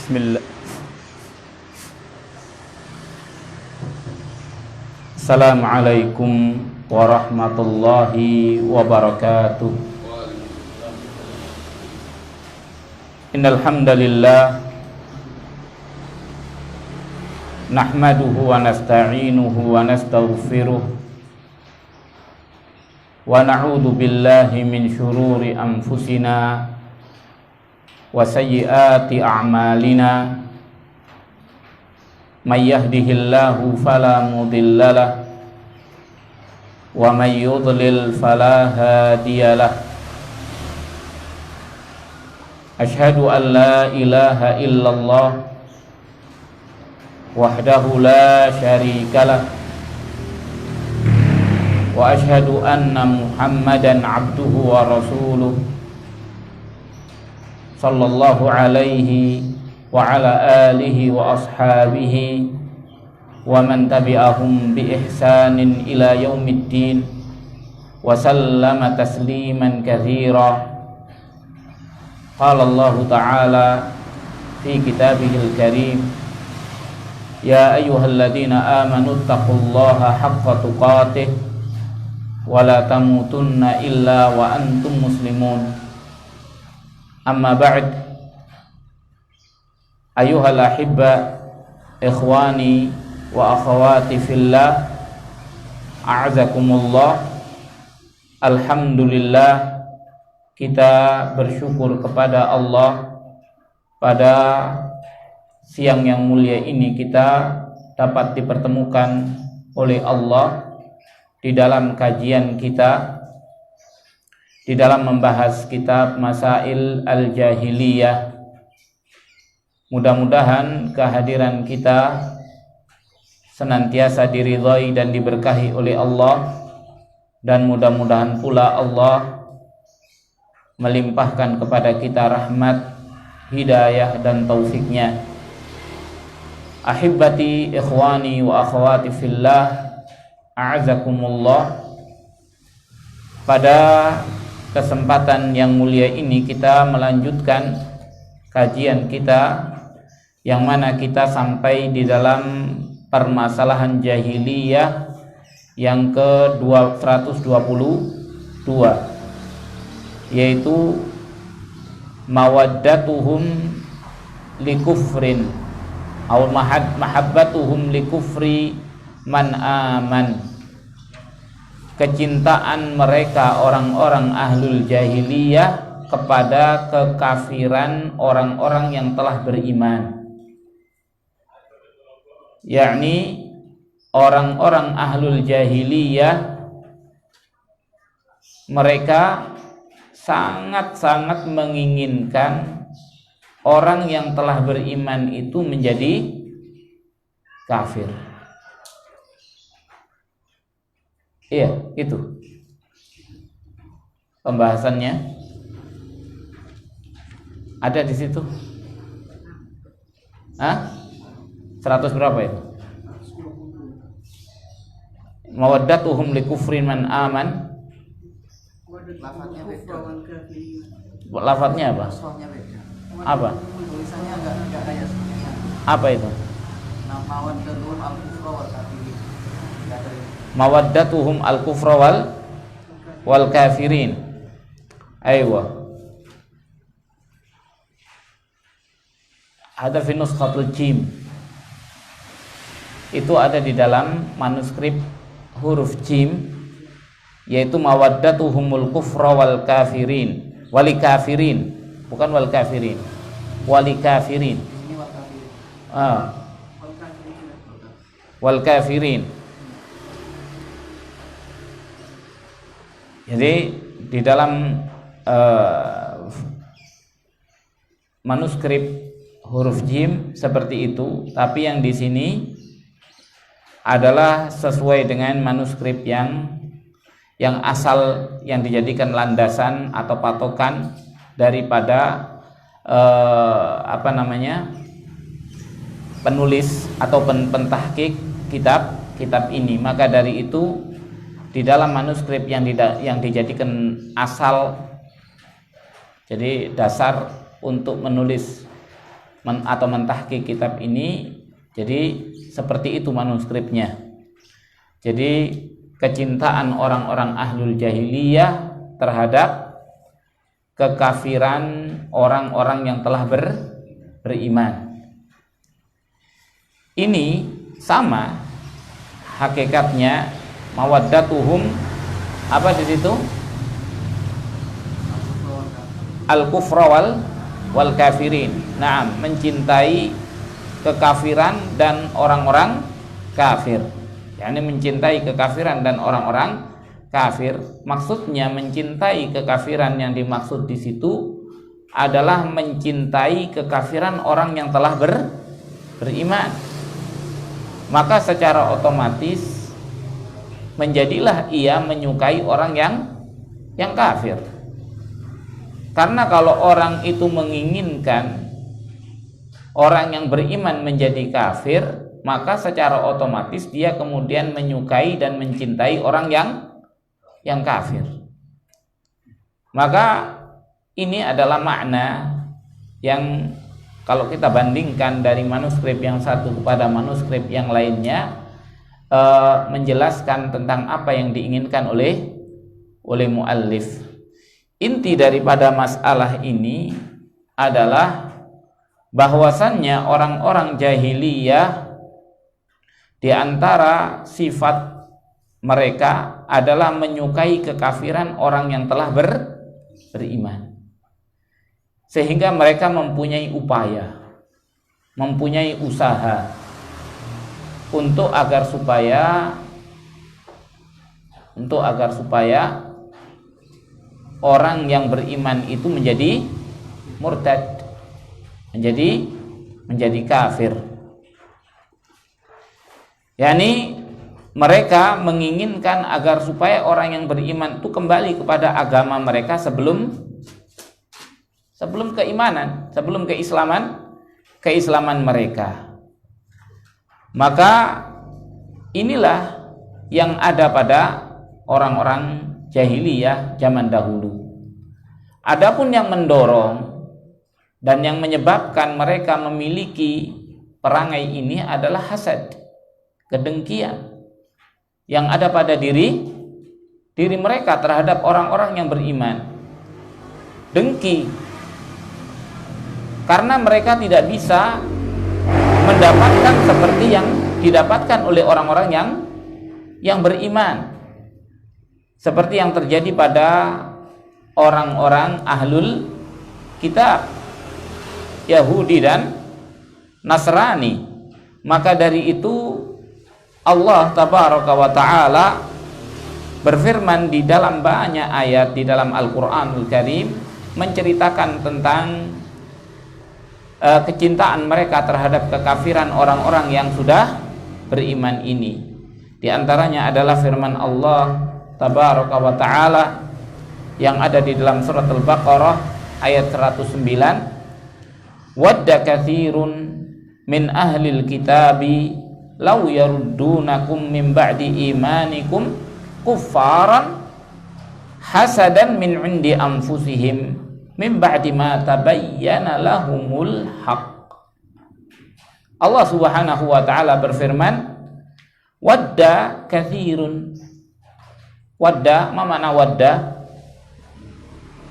Bismillah. Assalamualaikum warahmatullahi wabarakatuh. Innal hamdalillah nahmaduhu wa nasta'inuhu wa nastaghfiruh wa na'udzu billahi min syururi anfusina wa sayyiati a'malina. May yahdihillahu fala mudhillalah wa may yudlil fala hadiyalah. Asyhadu an la ilaha illallah wahdahu la syarikalah wa asyhadu anna Muhammadan abduhu wa rasuluh sallallahu alaihi wa ala alihi wa ashabihi wa man tabi'ahum bi ihsanin ila yaumiddin wa sallama tasliman katsira. Qala Allah ta'ala fi kitabihil karim, ya ayyuhalladzina amanu taqullaha haqqa tuqatih wa la tamutunna illa wa antum muslimun. Amma ba'd, ayyuhal ahibba, ikhwani wa akhawati fillah, a'azakumullah. Alhamdulillah, kita bersyukur kepada Allah pada siang yang mulia ini kita dapat dipertemukan oleh Allah di dalam kajian kita, di dalam membahas kitab Masail Al-Jahiliyah. Mudah-mudahan kehadiran kita senantiasa diridhai dan diberkahi oleh Allah, dan mudah-mudahan pula Allah melimpahkan kepada kita rahmat, hidayah dan taufiknya. Ahibbati ikhwani wa akhwati fillah, a'azakumullah. Pada kesempatan yang mulia ini kita melanjutkan kajian kita, yang mana kita sampai di dalam permasalahan jahiliyah yang ke-222, yaitu mawaddatuhum likufrin atau mahabbatuhum likufri man aman. Kecintaan mereka orang-orang ahlul jahiliyah kepada kekafiran orang-orang yang telah beriman, yakni orang-orang ahlul jahiliyah mereka sangat-sangat menginginkan orang yang telah beriman itu menjadi kafir. Iya, itu pembahasannya ada di situ. 100 berapa itu? Mawaddatuhum likufrin man aman. Lafadznya apa? Apa? Apa itu? Mawaddatuhum al-kufra wal kafirin. Aywa. Ada fi nuskhatul jim. Itu ada di dalam manuskrip huruf jim, yaitu mawaddatuhumul kufra wal kafirin. Wali kafirin, bukan wal kafirin. Wali kafirin. Wal kafirin. Jadi di dalam manuskrip huruf jim seperti itu, tapi yang di sini adalah sesuai dengan manuskrip yang asal, yang dijadikan landasan atau patokan daripada penulis atau pentahqiq kitab ini. Maka dari itu di dalam manuskrip yang dijadikan asal, jadi dasar untuk menulis atau mentahqiq kitab ini. Jadi seperti itu manuskripnya. Jadi kecintaan orang-orang ahlul jahiliyah terhadap kekafiran orang-orang yang telah beriman. Ini sama hakikatnya mawaddatuhum apa di situ? Al-kufra wal kafirin. Nah, mencintai kekafiran dan orang-orang kafir. yakni mencintai kekafiran dan orang-orang kafir. Maksudnya mencintai kekafiran yang dimaksud di situ adalah mencintai kekafiran orang yang telah beriman. Maka secara otomatis menjadilah ia menyukai orang yang kafir. Karena kalau orang itu menginginkan orang yang beriman menjadi kafir, maka secara otomatis dia kemudian menyukai dan mencintai orang yang kafir. Maka ini adalah makna yang kalau kita bandingkan dari manuskrip yang satu kepada manuskrip yang lainnya, menjelaskan tentang apa yang diinginkan oleh muallif. Inti daripada masalah ini adalah bahwasannya orang-orang jahiliyah di antara sifat mereka adalah menyukai kekafiran orang yang telah beriman. Sehingga mereka mempunyai upaya, mempunyai usaha untuk agar supaya orang yang beriman itu menjadi murtad, menjadi kafir. Yani mereka menginginkan agar supaya orang yang beriman itu kembali kepada agama mereka sebelum keimanan, sebelum keislaman mereka. Maka inilah yang ada pada orang-orang jahiliyah zaman dahulu. Adapun yang mendorong dan yang menyebabkan mereka memiliki perangai ini adalah hasad, kedengkian yang ada pada diri mereka terhadap orang-orang yang beriman. Dengki karena mereka tidak bisa mendapatkan seperti yang didapatkan oleh orang-orang yang beriman, seperti yang terjadi pada orang-orang ahlul kitab, Yahudi dan Nasrani. Maka dari itu Allah tabaraka wa ta'ala berfirman di dalam banyak ayat di dalam Al-Quranul Karim menceritakan tentang kecintaan mereka terhadap kekafiran orang-orang yang sudah beriman ini. Di antaranya adalah firman Allah tabaraka wa ta'ala yang ada di dalam surat Al-Baqarah ayat 109, wadda katsirun min ahlil kitabi law yaruddunakum min ba'di imanikum kuffaran hasadan min 'indi anfusihim min ba'di ma tabayyana lahumul haqq. Allah Subhanahu wa ta'ala berfirman, wadda katsirun. Wadda, ma makna wadda?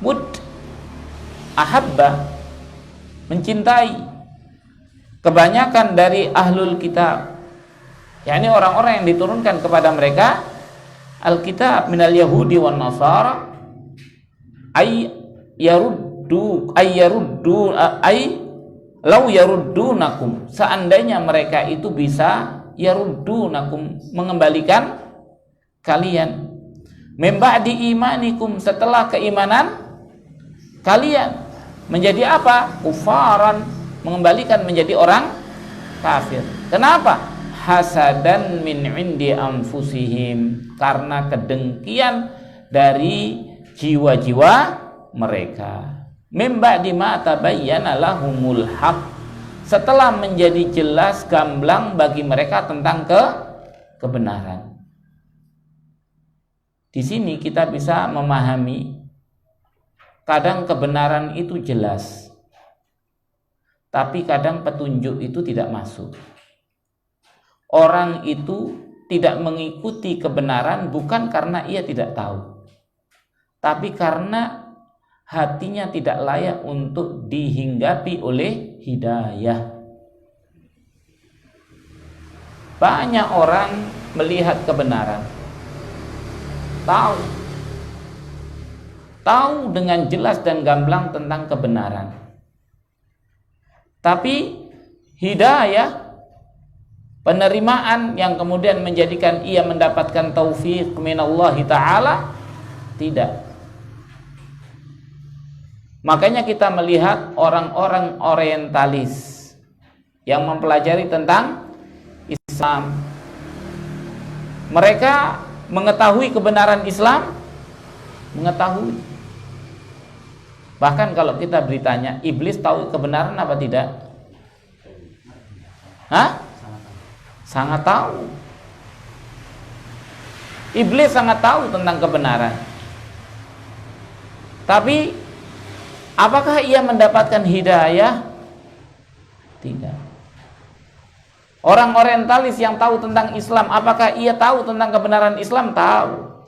Wud, ahabba, mencintai. Kebanyakan dari ahlul kitab, yakni orang-orang yang diturunkan kepada mereka Alkitab minal Yahudi wan Nasara, law yaruddunakum, seandainya mereka itu bisa yaruddunakum, mengembalikan kalian, mim ba'di imanikum, setelah keimanan kalian, menjadi apa? Kufaran, mengembalikan menjadi orang kafir. Kenapa? Hasadan min 'indi anfusihim, karena kedengkian dari jiwa-jiwa mereka. Mim ba'di ma tabayyana lahumul haqq, setelah menjadi jelas gamblang bagi mereka tentang kebenaran. Di sini kita bisa memahami, kadang kebenaran itu jelas, tapi kadang petunjuk itu tidak masuk. Orang itu tidak mengikuti kebenaran bukan karena ia tidak tahu, tapi karena hatinya tidak layak untuk dihinggapi oleh hidayah. Banyak orang melihat kebenaran, tahu dengan jelas dan gamblang tentang kebenaran, tapi hidayah, penerimaan yang kemudian menjadikan ia mendapatkan taufik minallahi ta'ala, tidak. Makanya kita melihat orang-orang orientalis yang mempelajari tentang Islam, mereka mengetahui kebenaran Islam, mengetahui. Bahkan kalau kita beritanya, iblis tahu kebenaran apa tidak? Hah? Sangat tahu. Iblis sangat tahu tentang kebenaran. Tapi apakah ia mendapatkan hidayah? Tidak. Orang orientalis yang tahu tentang Islam, apakah ia tahu tentang kebenaran Islam? Tahu.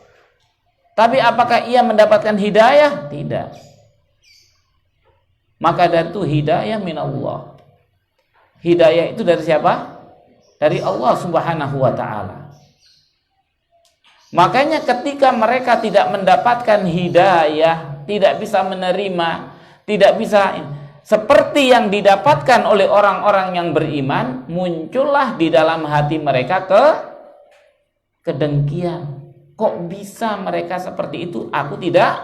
Tapi apakah ia mendapatkan hidayah? Tidak. Maka dari itu hidayah minallah. Hidayah itu dari siapa? Dari Allah Subhanahu wa ta'ala. Makanya ketika mereka tidak mendapatkan hidayah, tidak bisa menerima, tidak bisa seperti yang didapatkan oleh orang-orang yang beriman, muncullah di dalam hati mereka kedengkian. Kok bisa mereka seperti itu? Aku tidak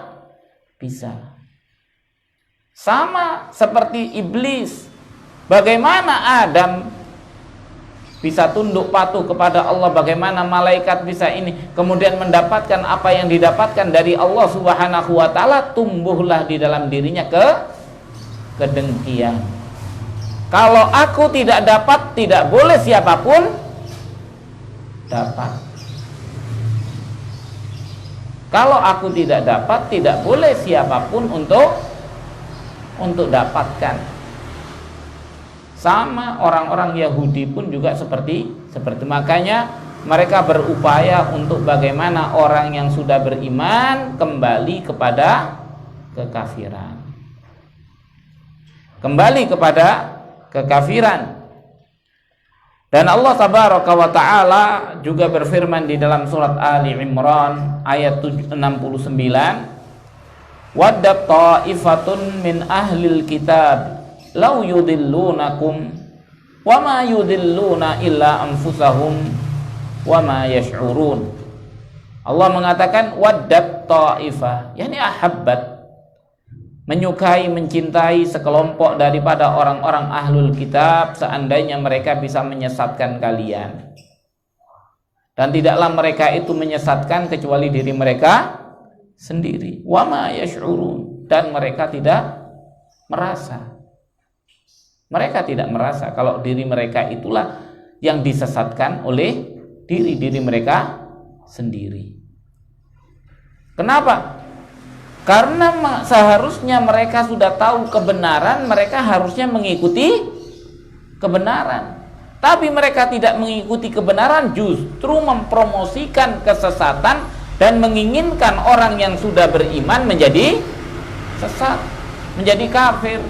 bisa. Sama seperti iblis. Bagaimana Adam bisa tunduk patuh kepada Allah, bagaimana malaikat bisa ini, kemudian mendapatkan apa yang didapatkan dari Allah Subhanahu wa ta'ala, tumbuhlah di dalam dirinya kedengkian. Kalau aku tidak dapat, tidak boleh siapapun dapat. Kalau aku tidak dapat, tidak boleh siapapun untuk dapatkan. Sama orang-orang Yahudi pun juga seperti makanya mereka berupaya untuk bagaimana orang yang sudah beriman kembali kepada kekafiran. Kembali kepada kekafiran. Dan Allah Tabaraka wa Ta'ala juga berfirman di dalam surat Ali Imran ayat 69, waddat ta'ifatun min ahlil kitab law yudillunakum wa ma yudilluna illa anfusahum wa ma yash'urun. Allah mengatakan waddat ta'ifah, yakni ahabbat, menyukai, mencintai sekelompok daripada orang-orang ahlul kitab, seandainya mereka bisa menyesatkan kalian. Dan tidaklah mereka itu menyesatkan kecuali diri mereka sendiri. Wa ma yash'urun, dan mereka tidak merasa. Mereka tidak merasa kalau diri mereka itulah yang disesatkan oleh diri mereka sendiri. Kenapa? Karena seharusnya mereka sudah tahu kebenaran, mereka harusnya mengikuti kebenaran. Tapi mereka tidak mengikuti kebenaran, justru mempromosikan kesesatan dan menginginkan orang yang sudah beriman menjadi sesat, menjadi kafir.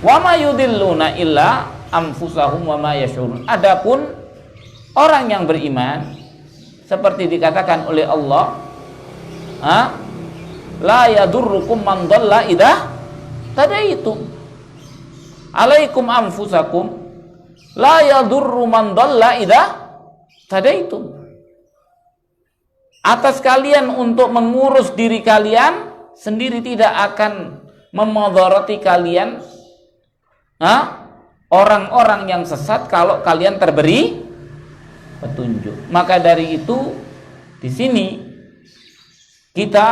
Wa ma yudilluna illa anfusahum wa ma yash'urun. Adapun orang yang beriman, seperti dikatakan oleh Allah, la yadurrukum man dhalla idza tadaitum. Alaikum anfusakum la yadurru man dhalla idza tadaitum. Atas kalian untuk mengurus diri kalian sendiri, tidak akan memudaratkan kalian orang-orang yang sesat kalau kalian terberi petunjuk. Maka dari itu di sini kita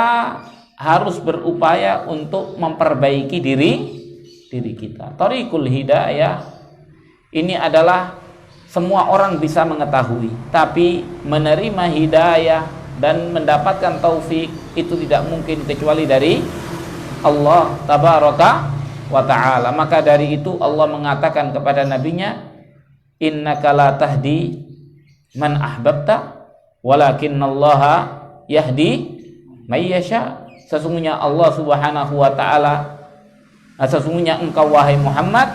harus berupaya untuk memperbaiki diri kita. Thariqul hidayah ini adalah semua orang bisa mengetahui, tapi menerima hidayah dan mendapatkan taufik itu tidak mungkin kecuali dari Allah Tabaraka wa ta'ala. Maka dari itu Allah mengatakan kepada nabinya, innaka la tahdi man ahbabta walakinallaha yahdi may yasha. Sesungguhnya Allah Subhanahu wa ta'ala, sesungguhnya engkau wahai Muhammad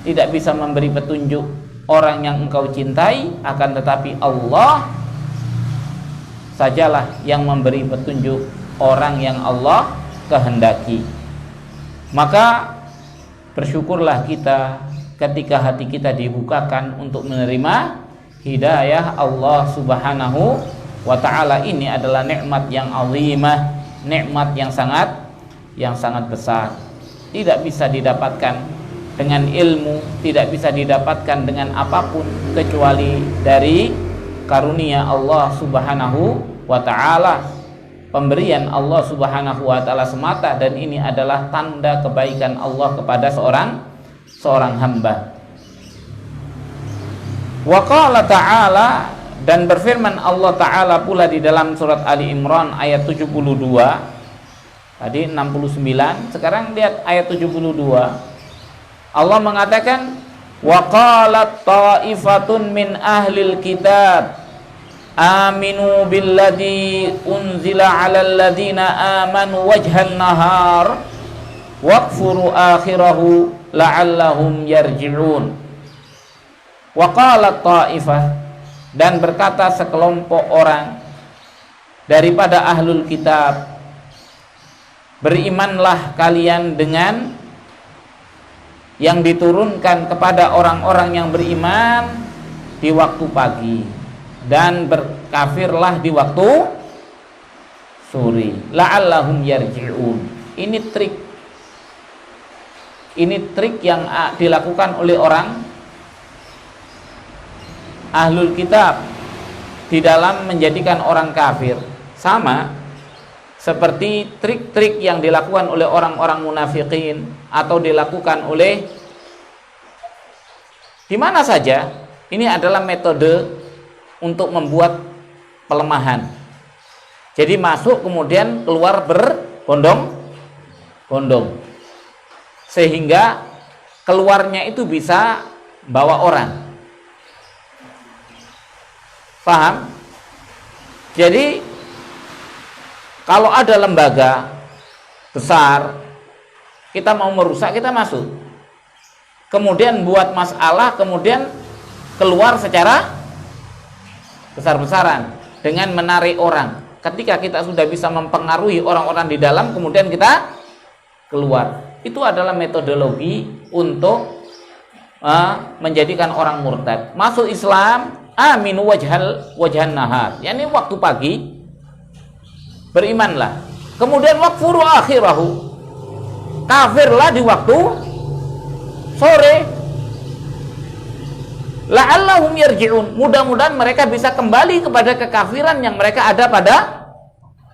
tidak bisa memberi petunjuk orang yang engkau cintai, akan tetapi Allah sajalah yang memberi petunjuk orang yang Allah kehendaki. Maka bersyukurlah kita ketika hati kita dibukakan untuk menerima hidayah Allah Subhanahu wa ta'ala. Ini adalah nikmat yang azimah, nikmat yang sangat besar. Tidak bisa didapatkan dengan ilmu, tidak bisa didapatkan dengan apapun kecuali dari karunia Allah Subhanahu wa ta'ala, pemberian Allah Subhanahu wa ta'ala semata. Dan ini adalah tanda kebaikan Allah kepada seorang hamba. Wa qala ta'ala, dan berfirman Allah Ta'ala pula di dalam surat Ali Imran ayat 72. Tadi 69, sekarang lihat ayat 72. Allah mengatakan, wa qalat ta'ifatun min ahlil kitab aminu billadzi unzila 'alal ladzina amanu wajhan nahar waqfuru akhirahu la'allahum yarji'un. Wa qalat ta'ifah, dan berkata sekelompok orang daripada ahlul kitab, berimanlah kalian dengan yang diturunkan kepada orang-orang yang beriman di waktu pagi, dan berkafirlah di waktu sore, la'allahum yarji'un. Ini trik yang dilakukan oleh orang ahlul kitab di dalam menjadikan orang kafir, sama seperti trik-trik yang dilakukan oleh orang-orang munafikin atau dilakukan oleh di mana saja. Ini adalah metode untuk membuat pelemahan. Jadi masuk kemudian keluar berbondong-bondong, sehingga keluarnya itu bisa bawa orang. Paham? Jadi kalau ada lembaga besar, kita mau merusak, kita masuk, kemudian buat masalah, kemudian keluar secara besar-besaran dengan menarik orang. Ketika kita sudah bisa mempengaruhi orang-orang di dalam, kemudian kita keluar. Itu adalah metodologi untuk menjadikan orang murtad. Masuk Islam, aminu wajhan nahar, yakni waktu pagi berimanlah, kemudian waqfuru akhirahu, kafirlah di waktu sore, la'allahum yarji'un, mudah-mudahan mereka bisa kembali kepada kekafiran yang mereka ada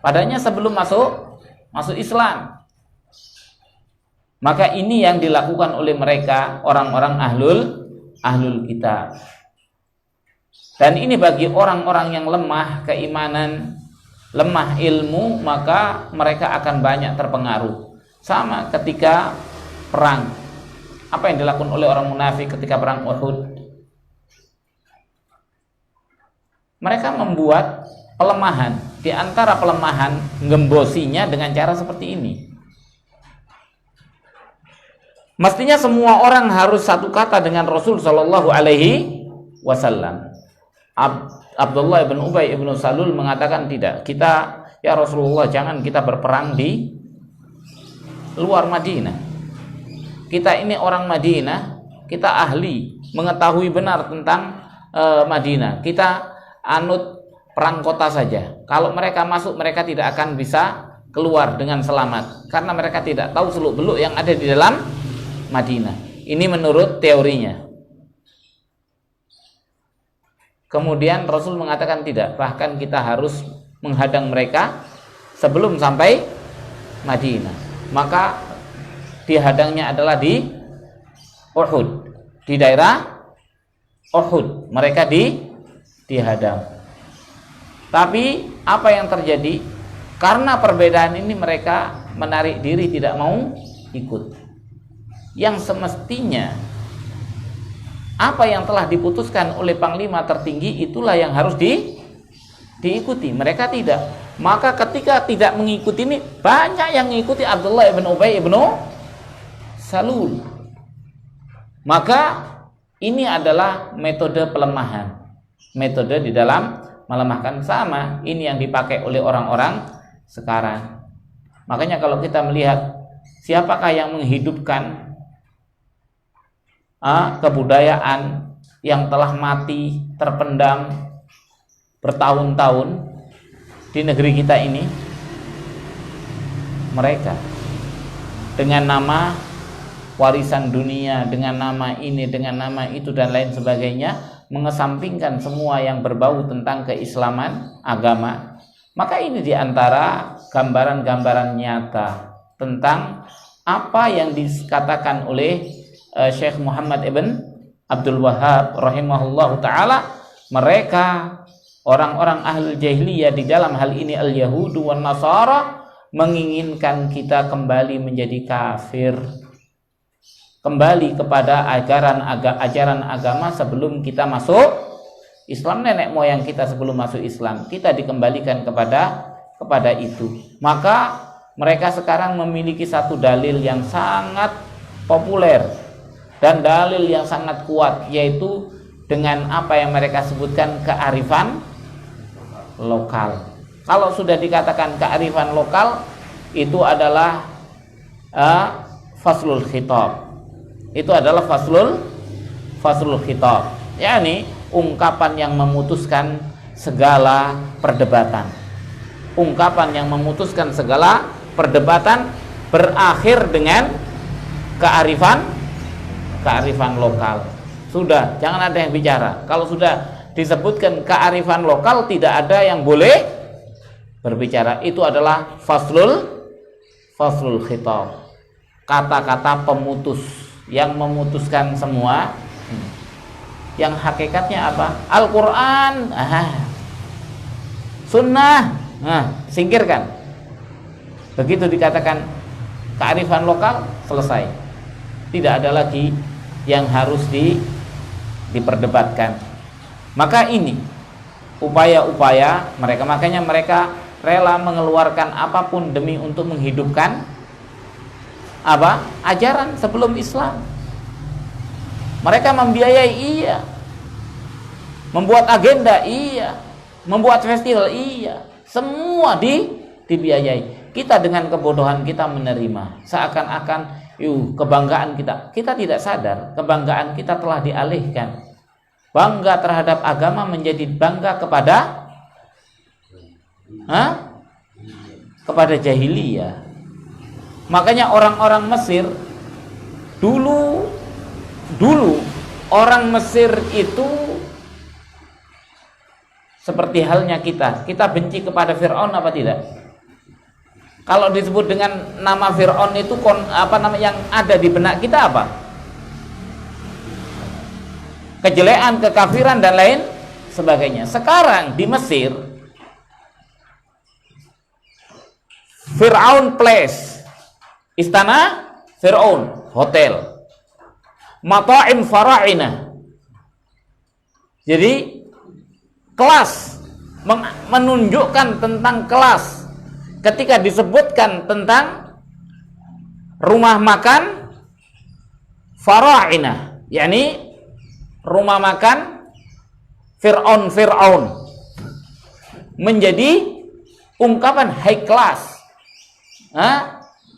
padanya sebelum masuk Islam. Maka ini yang dilakukan oleh mereka, orang-orang ahlul kitab. Dan ini bagi orang-orang yang lemah keimanan, lemah ilmu, maka mereka akan banyak terpengaruh. Sama ketika perang, apa yang dilakukan oleh orang munafik ketika perang Uhud? Mereka membuat pelemahan. Di antara pelemahan, gembosinya dengan cara seperti ini. Mestinya semua orang harus satu kata dengan Rasul Shallallahu Alaihi Wasallam. Abdullah bin Ubay bin Salul mengatakan, tidak, kita, ya Rasulullah, jangan kita berperang di luar Madinah. Kita ini orang Madinah, kita ahli, mengetahui benar tentang Madinah. Kita anut perang kota saja. Kalau mereka masuk, mereka tidak akan bisa keluar dengan selamat, karena mereka tidak tahu seluk-beluk yang ada di dalam Madinah. Ini menurut teorinya. Kemudian Rasul mengatakan tidak, bahkan kita harus menghadang mereka sebelum sampai Madinah. Maka dihadangnya adalah di Uhud, di daerah Uhud mereka dihadang. Tapi apa yang terjadi? Karena perbedaan ini mereka menarik diri, tidak mau ikut. yang semestinya apa yang telah diputuskan oleh panglima tertinggi itulah yang harus diikuti. Mereka tidak. Maka ketika tidak mengikuti ini, banyak yang mengikuti Abdullah ibn Ubay ibn Salul. Maka ini adalah metode pelemahan. Metode di dalam melemahkan, sama ini yang dipakai oleh orang-orang sekarang. Makanya kalau kita melihat siapakah yang menghidupkan kebudayaan yang telah mati terpendam bertahun-tahun di negeri kita ini, mereka dengan nama warisan dunia, dengan nama ini, dengan nama itu dan lain sebagainya, mengesampingkan semua yang berbau tentang keislaman agama. Maka ini diantara gambaran-gambaran nyata tentang apa yang dikatakan oleh Syekh Muhammad ibn Abdul Wahhab rahimahullahu ta'ala. Mereka orang-orang ahlul jahiliyah di dalam hal ini al-Yahudu wan Nasara menginginkan kita kembali menjadi kafir, kembali kepada ajaran agama sebelum kita masuk Islam. Nenek moyang kita sebelum masuk Islam, kita dikembalikan kepada itu. Maka mereka sekarang memiliki satu dalil yang sangat populer dan dalil yang sangat kuat, yaitu dengan apa yang mereka sebutkan kearifan lokal. Kalau sudah dikatakan kearifan lokal, itu adalah faslul khitab. Itu adalah faslul khitab, yakni ungkapan yang memutuskan segala perdebatan. Ungkapan yang memutuskan segala perdebatan berakhir dengan kearifan lokal. Sudah, jangan ada yang bicara. Kalau sudah disebutkan kearifan lokal, tidak ada yang boleh berbicara. Itu adalah faslul khitab, kata-kata pemutus yang memutuskan semua. Yang hakikatnya apa? Al-Quran, Sunnah, singkirkan. Begitu dikatakan kearifan lokal, selesai. Tidak ada lagi yang harus diperdebatkan. Maka ini upaya-upaya mereka, makanya mereka rela mengeluarkan apapun demi untuk menghidupkan ajaran sebelum Islam. Mereka membiayai, iya. Membuat agenda, iya. Membuat festival, iya. Semua dibiayai. Kita dengan kebodohan kita menerima, seakan-akan kebanggaan kita tidak sadar kebanggaan kita telah dialihkan. Bangga terhadap agama menjadi bangga kepada jahiliyah. Makanya orang-orang Mesir dulu orang Mesir itu seperti halnya kita benci kepada Fir'aun apa tidak? Kalau disebut dengan nama Fir'aun itu yang ada di benak kita apa? Kejelekan, kekafiran dan lain sebagainya. Sekarang di Mesir, Fir'aun Place, istana Fir'aun, hotel, mata'im fara'ina. Jadi kelas, menunjukkan tentang kelas. Ketika disebutkan tentang rumah makan fara'ina, yakni rumah makan Fir'aun menjadi ungkapan high class.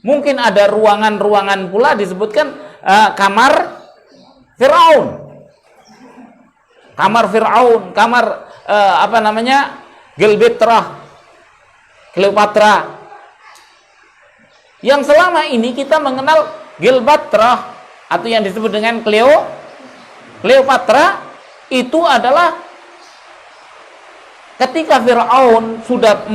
Mungkin ada ruangan-ruangan pula disebutkan kamar Fir'aun, kamar Cleopatra. Yang selama ini kita mengenal Cleopatra atau yang disebut dengan Cleopatra itu adalah ketika Fir'aun sudah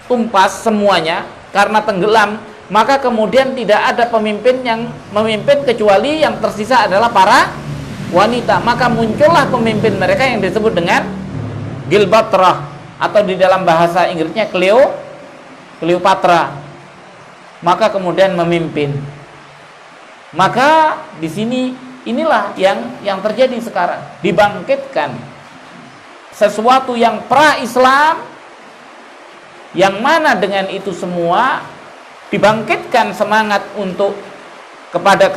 tumpas semuanya karena tenggelam, maka kemudian tidak ada pemimpin yang memimpin kecuali yang tersisa adalah para wanita. Maka muncullah pemimpin mereka yang disebut dengan Cleopatra atau di dalam bahasa Inggrisnya Cleopatra. Maka kemudian memimpin. Maka di sini inilah yang terjadi sekarang, dibangkitkan sesuatu yang pra-Islam, yang mana dengan itu semua dibangkitkan semangat untuk kepada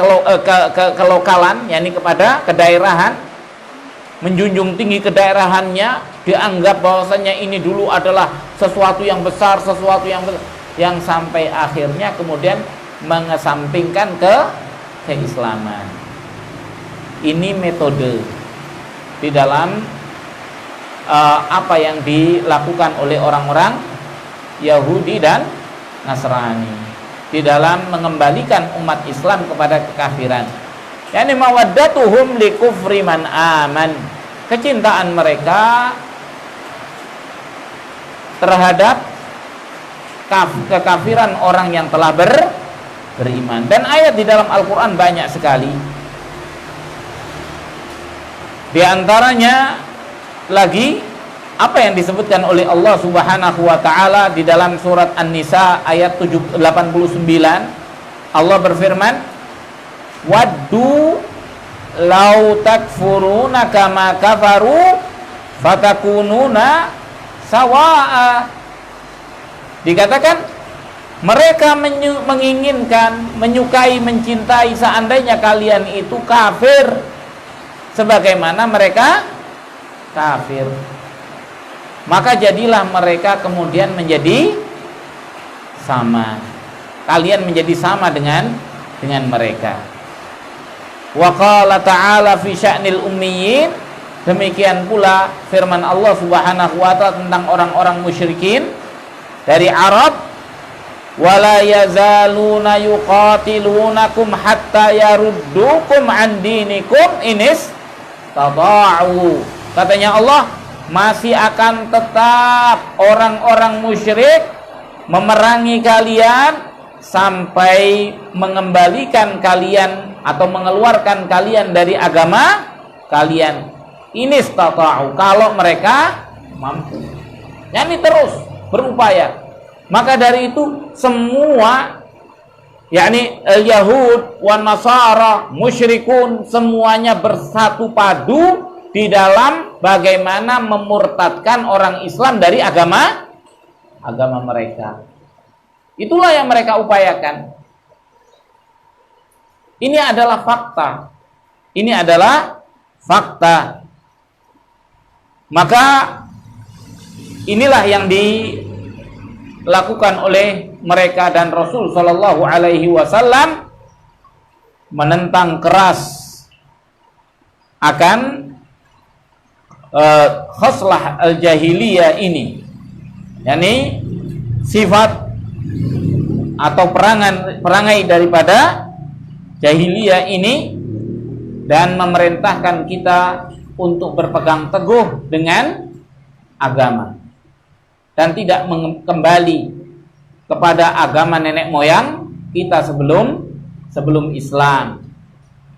kelokalan, yakni kepada kedaerahan, menjunjung tinggi kedaerahannya, dianggap bahwasanya ini dulu adalah sesuatu yang besar, yang sampai akhirnya kemudian mengesampingkan keislaman. Ini metode di dalam apa yang dilakukan oleh orang-orang Yahudi dan Nasrani di dalam mengembalikan umat Islam kepada kekafiran. Yani mawaddatuhum li kufri man aman. Kecintaan mereka terhadap kekafiran orang yang telah beriman. Dan ayat di dalam Al-Qur'an banyak sekali. Di antaranya lagi apa yang disebutkan oleh Allah Subhanahu wa taala di dalam surat An-Nisa ayat 89. Allah berfirman, "Waddu law takfuruna kama kafaru fatakununa sawa'a." Dikatakan mereka menginginkan, menyukai, mencintai seandainya kalian itu kafir sebagaimana mereka kafir. Maka jadilah mereka kemudian menjadi sama. Kalian menjadi sama dengan mereka. Wa qala ta'ala fi sya'nil ummiyin. Demikian pula firman Allah Subhanahu wa ta'ala tentang orang-orang musyrikin dari Arab, wala yazaluna yuqatilunakum hatta yaruddukum an dinikum inis tada'u. Katanya Allah, masih akan tetap orang-orang musyrik memerangi kalian sampai mengembalikan kalian atau mengeluarkan kalian dari agama kalian. Ini istata'u, kalau mereka mampu. Yani terus berupaya. Maka dari itu semua, yakni Yahud wan Nasara, musyrikun, semuanya bersatu padu di dalam bagaimana memurtadkan orang Islam dari agama mereka. Itulah yang mereka upayakan. Ini adalah fakta. Ini adalah fakta. Maka inilah yang dilakukan oleh mereka, dan Rasul Shallallahu Alaihi Wasallam menentang keras akan khoslah al-jahiliyah ini, yakni sifat atau perangai daripada jahiliyah ini, dan memerintahkan kita untuk berpegang teguh dengan agama dan tidak kembali kepada agama nenek moyang kita sebelum Islam.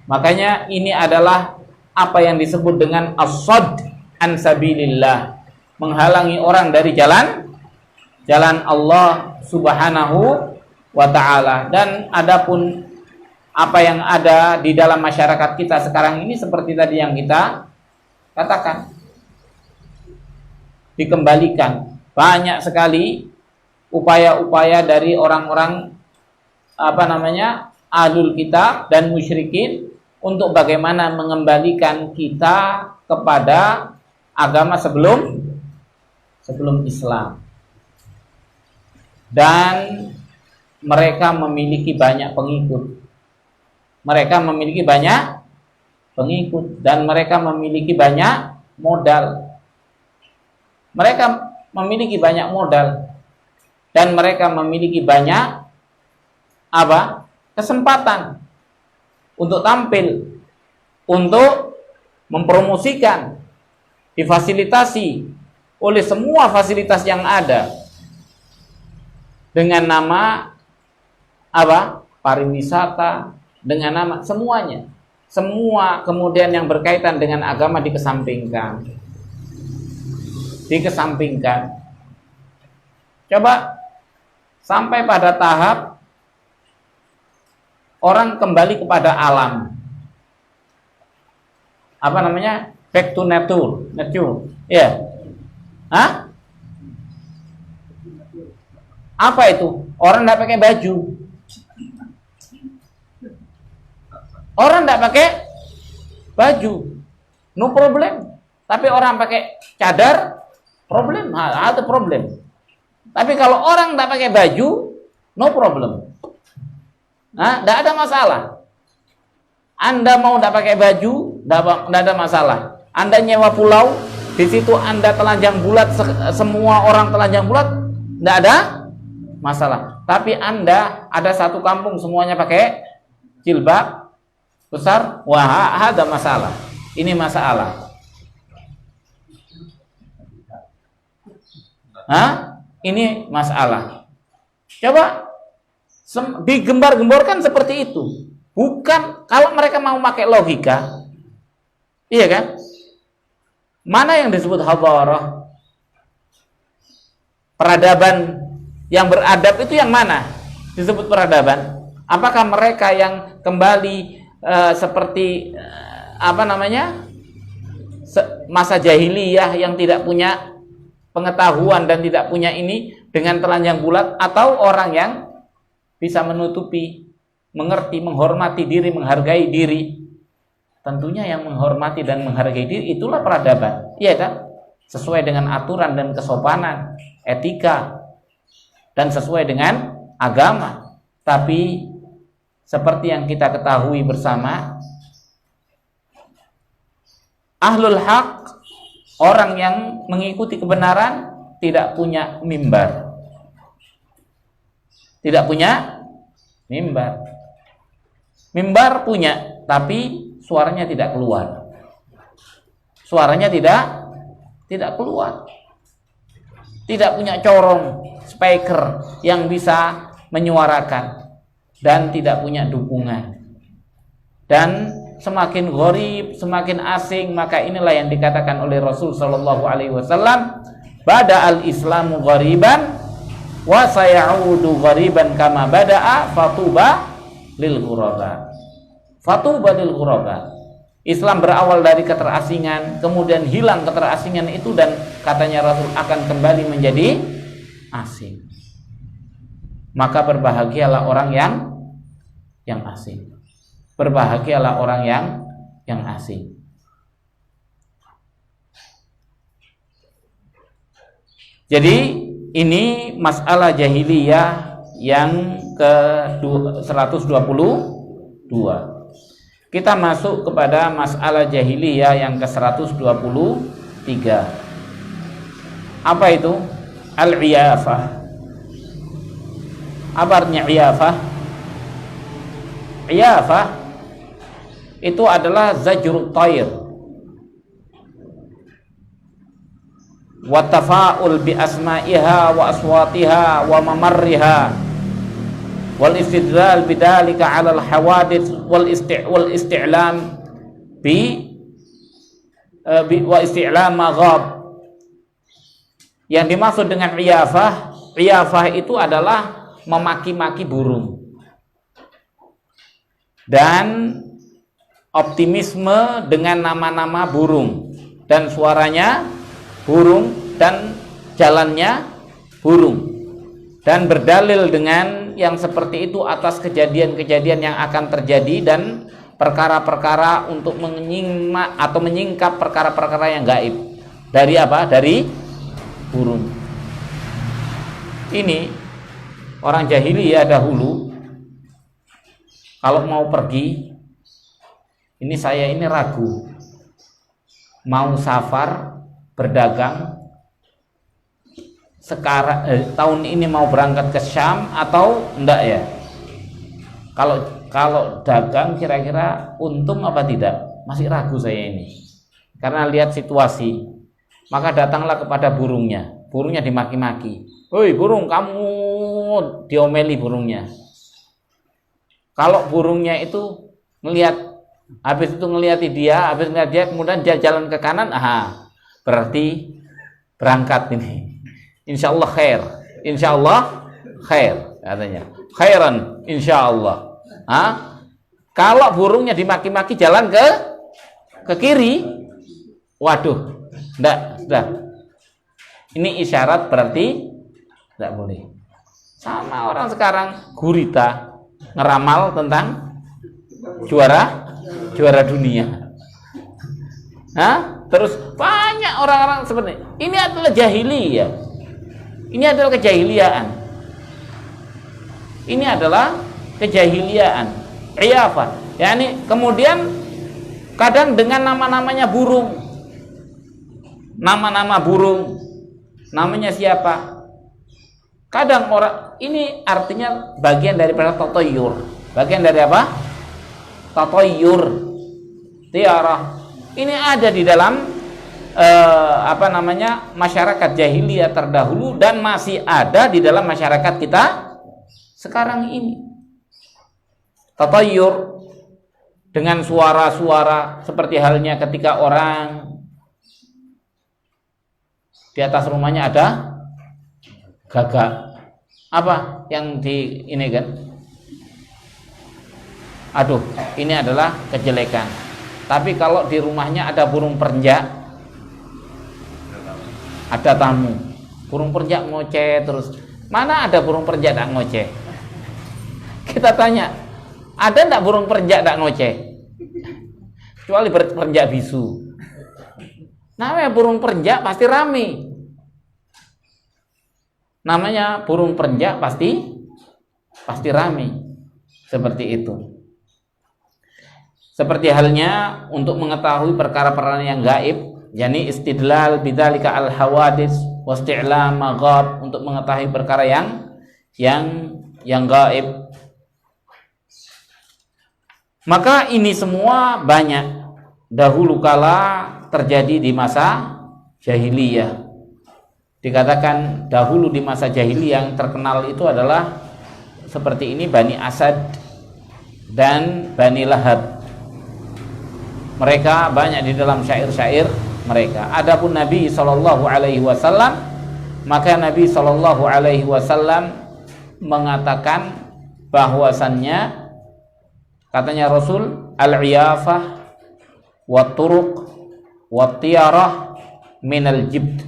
Makanya ini adalah apa yang disebut dengan as-sadd an sabilillah, menghalangi orang dari jalan Allah Subhanahu wa ta'ala. Dan adapun apa yang ada di dalam masyarakat kita sekarang ini seperti tadi yang kita katakan, dikembalikan. Banyak sekali upaya-upaya dari orang-orang ahlul kitab dan musyrikin untuk bagaimana mengembalikan kita kepada agama sebelum Islam. Dan mereka memiliki banyak pengikut. Dan mereka memiliki banyak modal. Dan mereka memiliki banyak kesempatan untuk tampil, untuk mempromosikan, difasilitasi oleh semua fasilitas yang ada dengan nama pariwisata, dengan nama semuanya. Semua kemudian yang berkaitan dengan agama dikesampingkan. Coba sampai pada tahap orang kembali kepada alam. Apa namanya? Back to nature. Ya. Hah? Apa itu? Orang tidak pakai baju. Orang tidak pakai baju, no problem. Tapi orang pakai cadar, problem, ada problem. Tapi kalau orang tidak pakai baju, no problem. Nah, tidak ada masalah. Anda mau tidak pakai baju, tidak ada masalah. Anda nyewa pulau, di situ Anda telanjang bulat, semua orang telanjang bulat, tidak ada masalah. Tapi Anda ada satu kampung semuanya pakai jilbab besar, wah ada masalah. Ini masalah. Ini masalah. Coba digembar-gemborkan seperti itu. Bukan kalau mereka mau pakai logika, iya kan? Mana yang disebut hadarah? Peradaban yang beradab itu yang mana disebut peradaban? Apakah mereka yang kembali seperti masa jahiliyah yang tidak punya pengetahuan dan tidak punya ini dengan telanjang bulat, atau orang yang bisa menutupi, mengerti, menghormati diri, menghargai diri? Tentunya yang menghormati dan menghargai diri itulah peradaban, iya kan? Sesuai dengan aturan dan kesopanan, etika, dan sesuai dengan agama. Tapi seperti yang kita ketahui bersama, ahlul haq, orang yang mengikuti kebenaran, tidak punya mimbar. Tidak punya mimbar. Mimbar punya, tapi suaranya tidak keluar. Suaranya tidak keluar. Tidak punya corong speaker yang bisa menyuarakan, dan tidak punya dukungan. Dan semakin gharib, semakin asing, maka inilah yang dikatakan oleh Rasul sallallahu alaihi wasallam, bada'al islamu ghariban wa sayaudu ghariban kama bada'a fatuba lil ghuraba. Fatuba lil ghuraba. Islam berawal dari keterasingan, kemudian hilang keterasingan itu, dan katanya Rasul akan kembali menjadi asing. Maka berbahagialah orang yang asing. Berbahagialah orang yang asing. Jadi ini masalah jahiliyah yang ke 122. Kita masuk kepada masalah jahiliyah yang ke 123. Apa itu? Al-iyafah. Apa artinya iyafah? Iyafah itu adalah zajrut tayr wa tafa'ul bi asma'iha wa aswatiha wa mamarriha wal istidlal bidzalika 'ala al hawadits wal isti'lam bi wa isti'lam maghab. Yang dimaksud dengan iyafah itu adalah memaki-maki burung dan optimisme dengan nama-nama burung dan suaranya burung dan jalannya burung, dan berdalil dengan yang seperti itu atas kejadian-kejadian yang akan terjadi dan perkara-perkara untuk menyimak atau menyingkap perkara-perkara yang gaib. Dari apa? Dari burung. Ini orang jahiliyah dahulu kalau mau pergi, ini saya ini ragu, mau safar berdagang sekarang tahun ini mau berangkat ke Syam atau enggak ya? Kalau dagang kira-kira untung apa tidak? Masih ragu saya ini. Karena lihat situasi. Maka datanglah kepada burungnya. Burungnya dimaki-maki. "Hoi burung, kamu," diomeli burungnya. Kalau burungnya itu habis ngeliati dia, kemudian dia jalan ke kanan, berarti berangkat ini. Insyaallah khair. Insyaallah khair katanya. Khairan insyaallah. Kalau burungnya dimaki-maki jalan ke kiri, waduh, enggak, sudah. Ini isyarat berarti enggak boleh. Sama orang sekarang gurita ngeramal tentang juara dunia. Terus banyak orang-orang seperti ini adalah jahiliyah. Ini adalah kejahiliaan. Ini adalah kejahiliaan. Iyafah. Yani kemudian kadang dengan nama-namanya burung. Nama-nama burung. Namanya siapa? Kadang orang ini artinya bagian daripada tatoyur. Bagian dari apa? Tatoyur. Tiarah. Ini ada di dalam masyarakat jahiliyah terdahulu dan masih ada di dalam masyarakat kita sekarang ini. Tatayyur dengan suara-suara seperti halnya ketika orang di atas rumahnya ada gagak. Apa yang di ini kan? Aduh, ini adalah kejelekan. Tapi kalau di rumahnya ada burung perenjak, ada tamu, burung perenjak ngoceh terus. Mana ada burung perenjak tak ngoceh? Kita tanya, ada enggak burung perenjak tak ngoceh? Kecuali perenjak bisu. Namanya burung perenjak pasti rame. Namanya burung perenjak pasti rame. Seperti itu. Seperti halnya untuk mengetahui perkara-perkara yang gaib, yakni istidlal bidzalika al-hawadits wasti'lam maghab, untuk mengetahui perkara yang gaib. Maka ini semua banyak dahulu kala terjadi di masa jahiliyah. Dikatakan dahulu di masa jahiliyah yang terkenal itu adalah seperti ini, Bani Asad dan Bani Lahab. Mereka banyak di dalam syair-syair mereka. Adapun Nabi sallallahu alaihi wasallam, maka Nabi sallallahu alaihi wasallam mengatakan bahwasannya, katanya Rasul, al-iyafah wa turuq wa tiyarah minal jibt.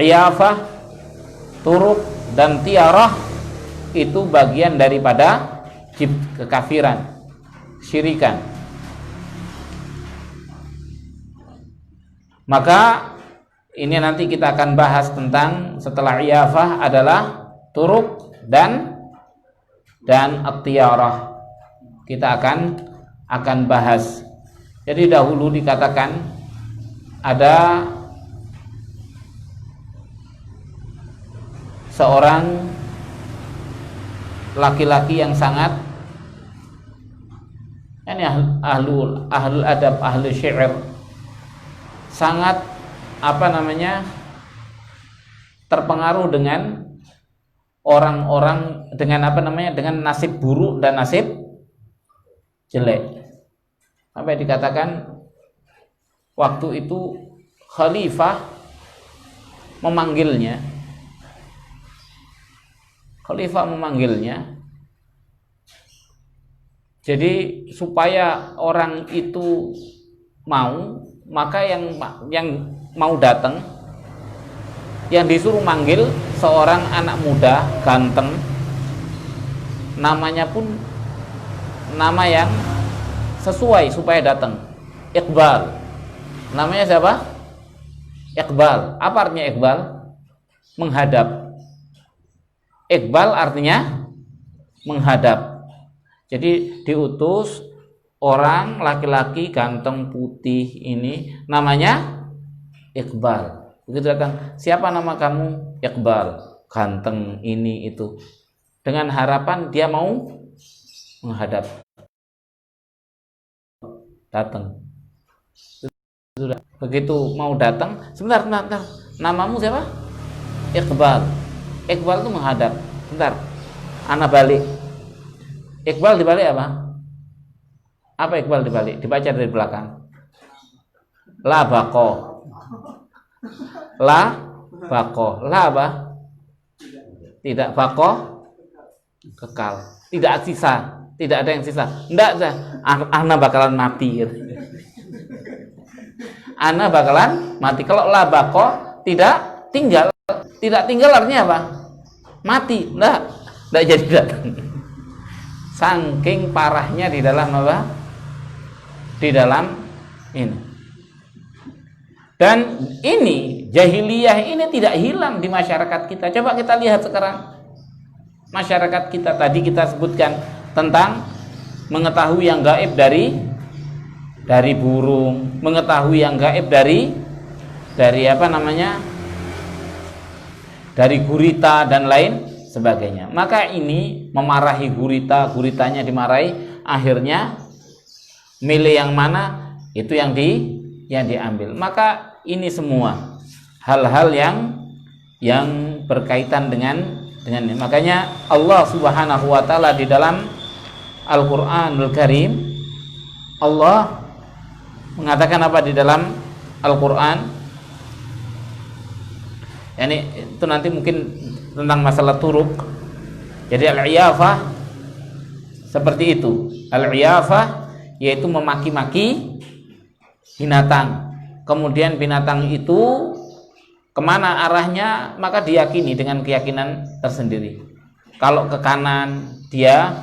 Iyafah, turuq dan tiarah itu bagian daripada jibt, kekafiran, syirikan. Maka ini nanti kita akan bahas tentang setelah iyafah adalah turuq dan at-tiyarah. Kita akan bahas. Jadi dahulu dikatakan ada seorang laki-laki yang sangat ahlul adab, ahlu syair, sangat terpengaruh dengan orang-orang, dengan nasib buruk dan nasib jelek. Sampai dikatakan waktu itu khalifah memanggilnya. Jadi supaya orang itu mau, maka yang mau datang, yang disuruh manggil seorang anak muda ganteng, namanya pun nama yang sesuai supaya datang. Iqbal. Namanya siapa? Iqbal. Apa artinya Iqbal? Menghadap. Iqbal artinya menghadap. Jadi diutus orang laki-laki ganteng putih ini, namanya Iqbal. Begitu datang, siapa nama kamu? Iqbal. Ganteng ini itu. Dengan harapan dia mau menghadap. Datang. Sudah. Begitu mau datang, sebentar. Namamu siapa? Iqbal. Iqbal itu menghadap. Sebentar. Ana balik. Iqbal dibalik apa? Apa Iqbal dibalik? Dibaca dari belakang. La baqo. La baqo. La apa? Tidak baqo, kekal. tidak sisa, tidak ada yang sisa. Enggak, ana bakalan mati. Ana bakalan mati. Kalau la baqo tidak tinggal artinya apa? Mati. Enggak jadi datang. Saking parahnya di dalam apa? Di dalam ini. Dan ini jahiliyah ini tidak hilang di masyarakat kita. Coba kita lihat sekarang masyarakat kita, tadi kita sebutkan tentang mengetahui yang gaib dari burung, mengetahui yang gaib dari apa namanya, dari gurita dan lain sebagainya. Maka ini memarahi guritanya dimarahi, akhirnya milih yang mana itu yang diambil. Maka ini semua hal-hal yang berkaitan dengan ini. Makanya Allah Subhanahu wa taala di dalam Al-Qur'anul Karim, Allah mengatakan apa di dalam Al-Qur'an? Yani itu nanti mungkin tentang masalah turuk. Jadi al-iyafah seperti itu. Al-iyafah yaitu memaki-maki binatang. Kemudian binatang itu kemana arahnya, maka diyakini dengan keyakinan tersendiri. Kalau ke kanan dia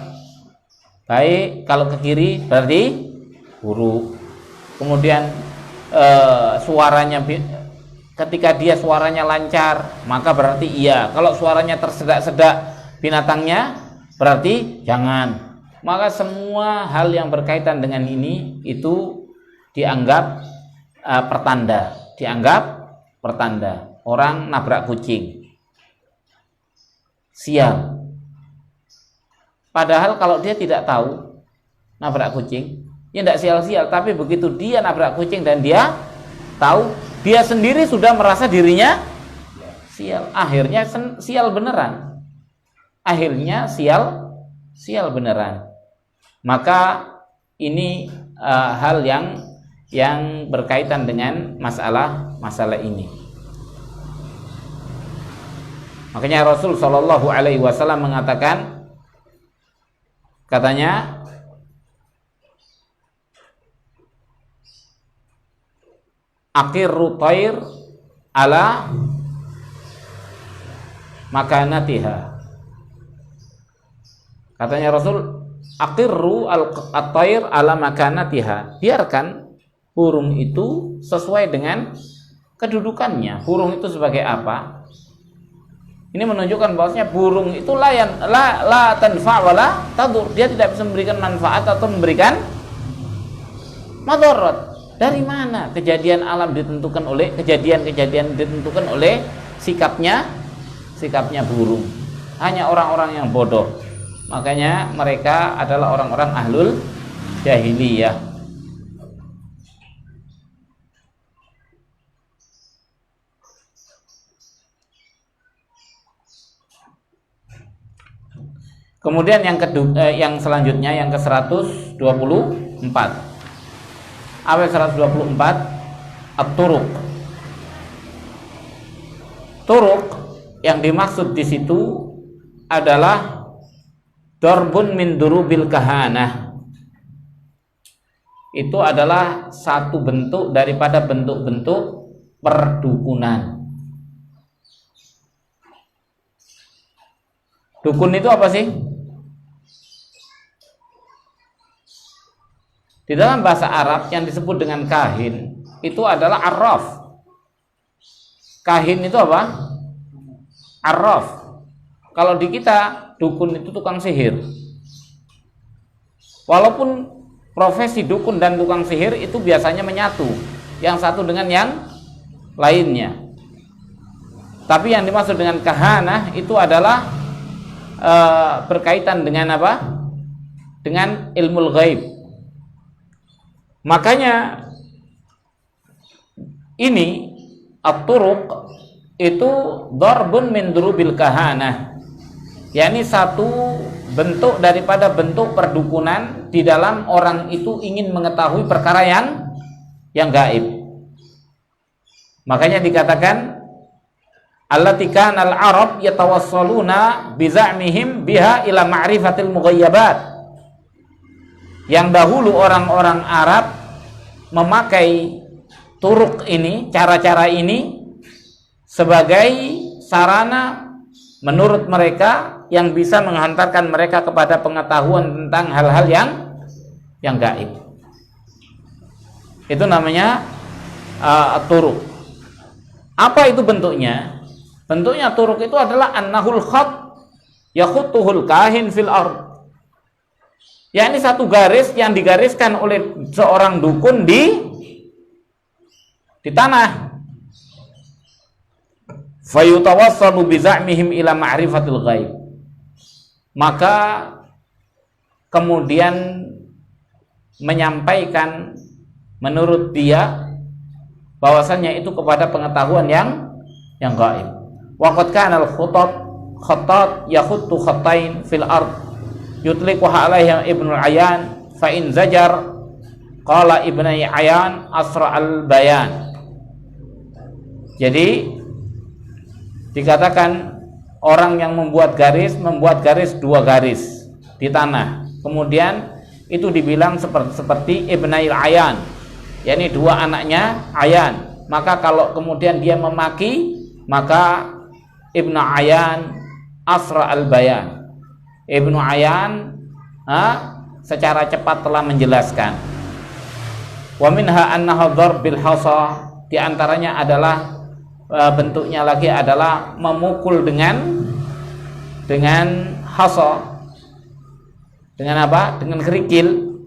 baik, kalau ke kiri berarti buruk. Kemudian suaranya, ketika dia suaranya lancar, maka berarti iya. Kalau suaranya tersedak-sedak binatangnya, berarti jangan. Maka semua hal yang berkaitan dengan ini itu dianggap pertanda. Orang nabrak kucing, sial. Padahal kalau dia tidak tahu nabrak kucing, ya tidak sial-sial. Tapi begitu dia nabrak kucing dan dia tahu, dia sendiri sudah merasa dirinya sial. Akhirnya sial beneran. Maka ini hal yang berkaitan dengan masalah ini. Makanya Rasul Shallallahu Alaihi Wasallam mengatakan, katanya, aqirru thair ala makanatiha. Katanya Rasul, aqirru at-thair ala makanatiha. Biarkan burung itu sesuai dengan kedudukannya. Burung itu sebagai apa? Ini menunjukkan bahwasanya burung itu la tanfa wala tadur. Dia tidak bisa memberikan manfaat atau memberikan madarat. Dari mana kejadian alam ditentukan oleh kejadian ditentukan oleh sikapnya burung. Hanya orang-orang yang bodoh. Makanya mereka adalah orang-orang ahlul jahiliyah. Kemudian yang selanjutnya yang ke-124. Apa 124? At-turuq. Turuq yang dimaksud di situ adalah darbun min durubil kahanah. Itu adalah satu bentuk daripada bentuk-bentuk perdukunan. Dukun itu apa sih? Di dalam bahasa Arab yang disebut dengan kahin itu adalah arraf. Kahin itu apa? Arraf. Kalau di kita dukun itu tukang sihir. Walaupun profesi dukun dan tukang sihir itu biasanya menyatu, yang satu dengan yang lainnya. Tapi yang dimaksud dengan kahanah itu adalah berkaitan dengan apa? Dengan ilmu ghaib. Makanya ini at-turuq itu darbun min durubil kahanah, yakni satu bentuk daripada bentuk perdukunan di dalam orang itu ingin mengetahui perkara yang gaib. Makanya dikatakan allati kana al-arab yatawassaluna bi za'mihim biha ila ma'rifatil mughayyabat. Yang dahulu orang-orang Arab memakai turuk ini, cara-cara ini sebagai sarana menurut mereka yang bisa menghantarkan mereka kepada pengetahuan tentang hal-hal yang gaib. Itu namanya turuk. Apa itu bentuknya? Bentuknya turuk itu adalah annahul khat yakhutuhul kahin fil ard. Yakni satu garis yang digariskan oleh seorang dukun di tanah. Fayutawassalu bi za'mihim ila ma'rifatil ghaib. Maka kemudian menyampaikan menurut dia bahwasannya itu kepada pengetahuan yang gaib. Waqad kana al-khattat yakhuttu khatain fil ard yutliqu alaihi Ibnu Ayan fa in zajar qala Ibnu Ayan asra al-bayan. Jadi dikatakan orang yang membuat garis 2 garis di tanah. Kemudian itu dibilang seperti Ibnu Ayan, yakni 2 anaknya Ayan. Maka kalau kemudian dia memaki, maka Ibnu Ayan asra al-bayan. Ibnu Ayan secara cepat telah menjelaskan. Wa minha annahu dharb bil hasa, di antaranya adalah bentuknya lagi adalah memukul dengan hasa. Dengan apa? Dengan kerikil.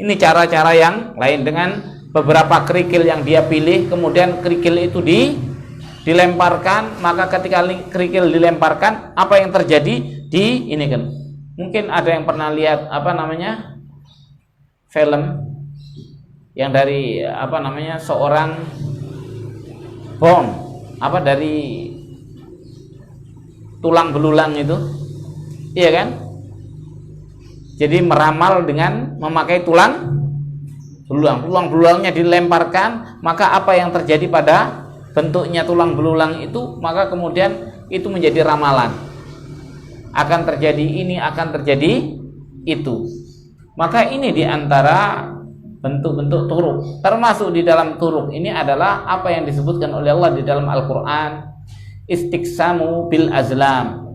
Ini cara-cara yang lain, dengan beberapa kerikil yang dia pilih, kemudian kerikil itu dilemparkan. Maka ketika kerikil dilemparkan, apa yang terjadi? Ini kan mungkin ada yang pernah lihat film yang dari seorang bom dari tulang belulang itu, iya kan? Jadi meramal dengan memakai tulang belulangnya dilemparkan, maka apa yang terjadi pada bentuknya tulang belulang itu, maka kemudian itu menjadi ramalan. Akan terjadi ini, akan terjadi itu. Maka ini diantara bentuk-bentuk turuk. Termasuk di dalam turuk ini adalah apa yang disebutkan oleh Allah di dalam Al-Quran, istiqsamu bil azlam.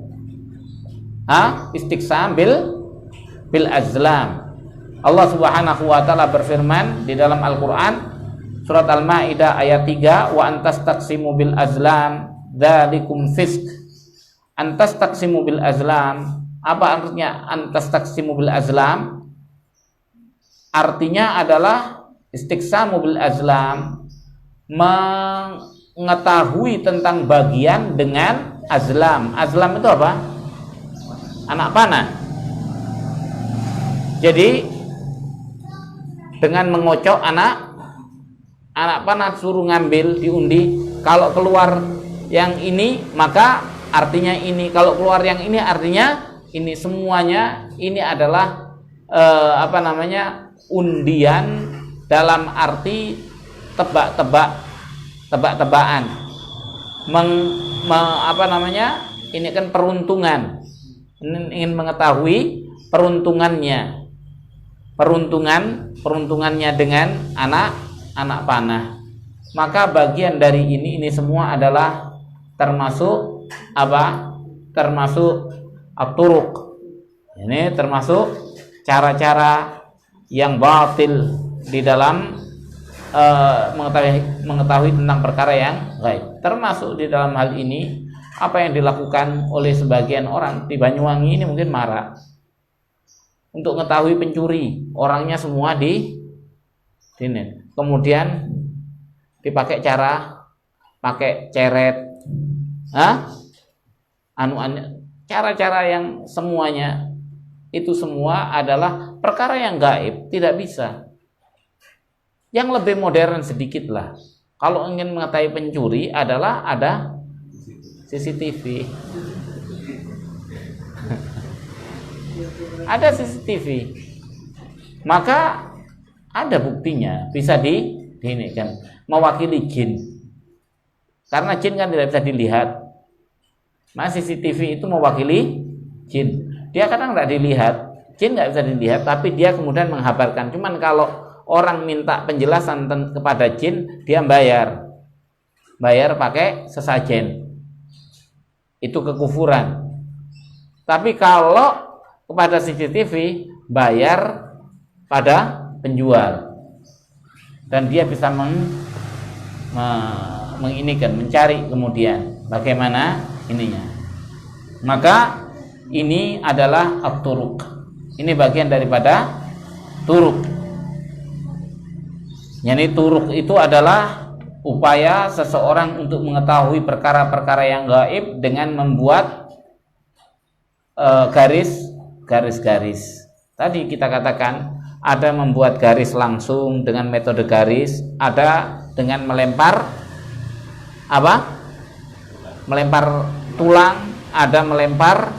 Istiqsam bil azlam. Allah Subhanahu wa taala berfirman di dalam Al-Quran, surat Al-Maidah ayat 3, wa antastaqsimu bil azlam dzalikum fisq. Antastaqsimu bil azlam, apa artinya antastaqsimu bil azlam? Artinya adalah istiqsamu bil azlam, mengetahui tentang bagian dengan azlam. Azlam itu apa? Anak panah. Jadi dengan mengocok anak panah, suruh ngambil, diundi. Kalau keluar yang ini, maka artinya ini. Kalau keluar yang ini, artinya ini. Semuanya ini adalah undian dalam arti tebak-tebakan. Ini kan peruntungan. Ingin mengetahui peruntungannya dengan anak panah. Maka bagian dari ini semua adalah termasuk at-turuq. Ini termasuk cara-cara yang batil di dalam mengetahui tentang perkara yang gaib. Termasuk di dalam hal ini apa yang dilakukan oleh sebagian orang di Banyuwangi ini mungkin marak. Untuk mengetahui pencuri, orangnya semua di sini. Kemudian dipakai pakai ceret, cara-cara yang semuanya itu semua adalah perkara yang gaib, tidak bisa. Yang lebih modern sedikit lah, kalau ingin mengetahui pencuri adalah ada CCTV. Ada CCTV, maka ada buktinya, bisa ini kan mewakili jin. Karena jin kan tidak bisa dilihat. Nah, CCTV itu mewakili jin. Dia kadang tidak dilihat, jin nggak bisa dilihat, tapi dia kemudian menghabarkan. Cuman kalau orang minta penjelasan kepada jin, dia bayar pakai sesajen. Itu kekufuran. Tapi kalau kepada CCTV, bayar pada penjual, dan dia bisa menginikan, mencari kemudian bagaimana ininya. Maka ini adalah at-turuq. Ini bagian daripada turuq. Yani turuq itu adalah upaya seseorang untuk mengetahui perkara-perkara yang gaib dengan membuat garis-garis. Tadi kita katakan ada membuat garis langsung dengan metode garis, ada dengan melempar melempar tulang, ada melempar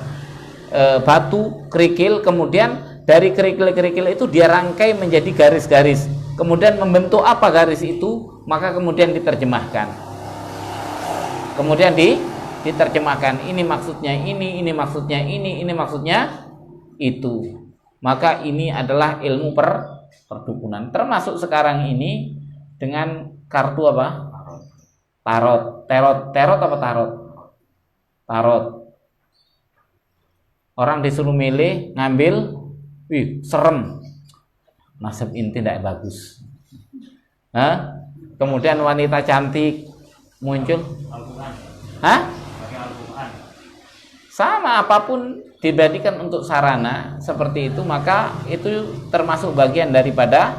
batu, kerikil, kemudian dari kerikil-kerikil itu dia rangkai menjadi garis-garis, kemudian membentuk apa garis itu, maka kemudian diterjemahkan, diterjemahkan, ini maksudnya ini maksudnya ini maksudnya itu. Maka ini adalah ilmu perdukunan, termasuk sekarang ini dengan kartu apa? Tarot. Orang disuruh milih, ngambil, serem, nasib inti tidak bagus. Kemudian wanita cantik muncul, sama apapun diberikan untuk sarana seperti itu, maka itu termasuk bagian daripada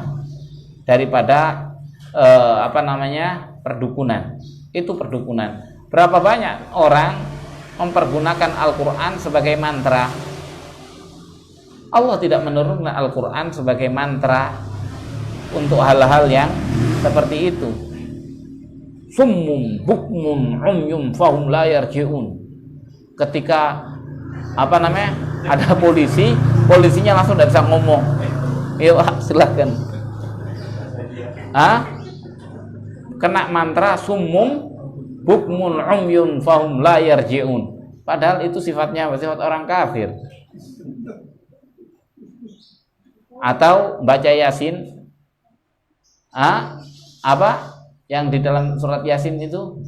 perdukunan. Itu perdukunan. Berapa banyak orang mempergunakan Al-Quran sebagai mantra? Allah tidak menurunkan Al-Quran sebagai mantra untuk hal-hal yang seperti itu. Summum bukmun umyum fahum la yarji'un. Ketika ada polisinya langsung tidak bisa ngomong. Yuk, silakan. Kena mantra summum bukmun umyun fahum la yarji'un. Padahal itu sifatnya sifat orang kafir. Atau baca Yasin, yang di dalam surat Yasin itu,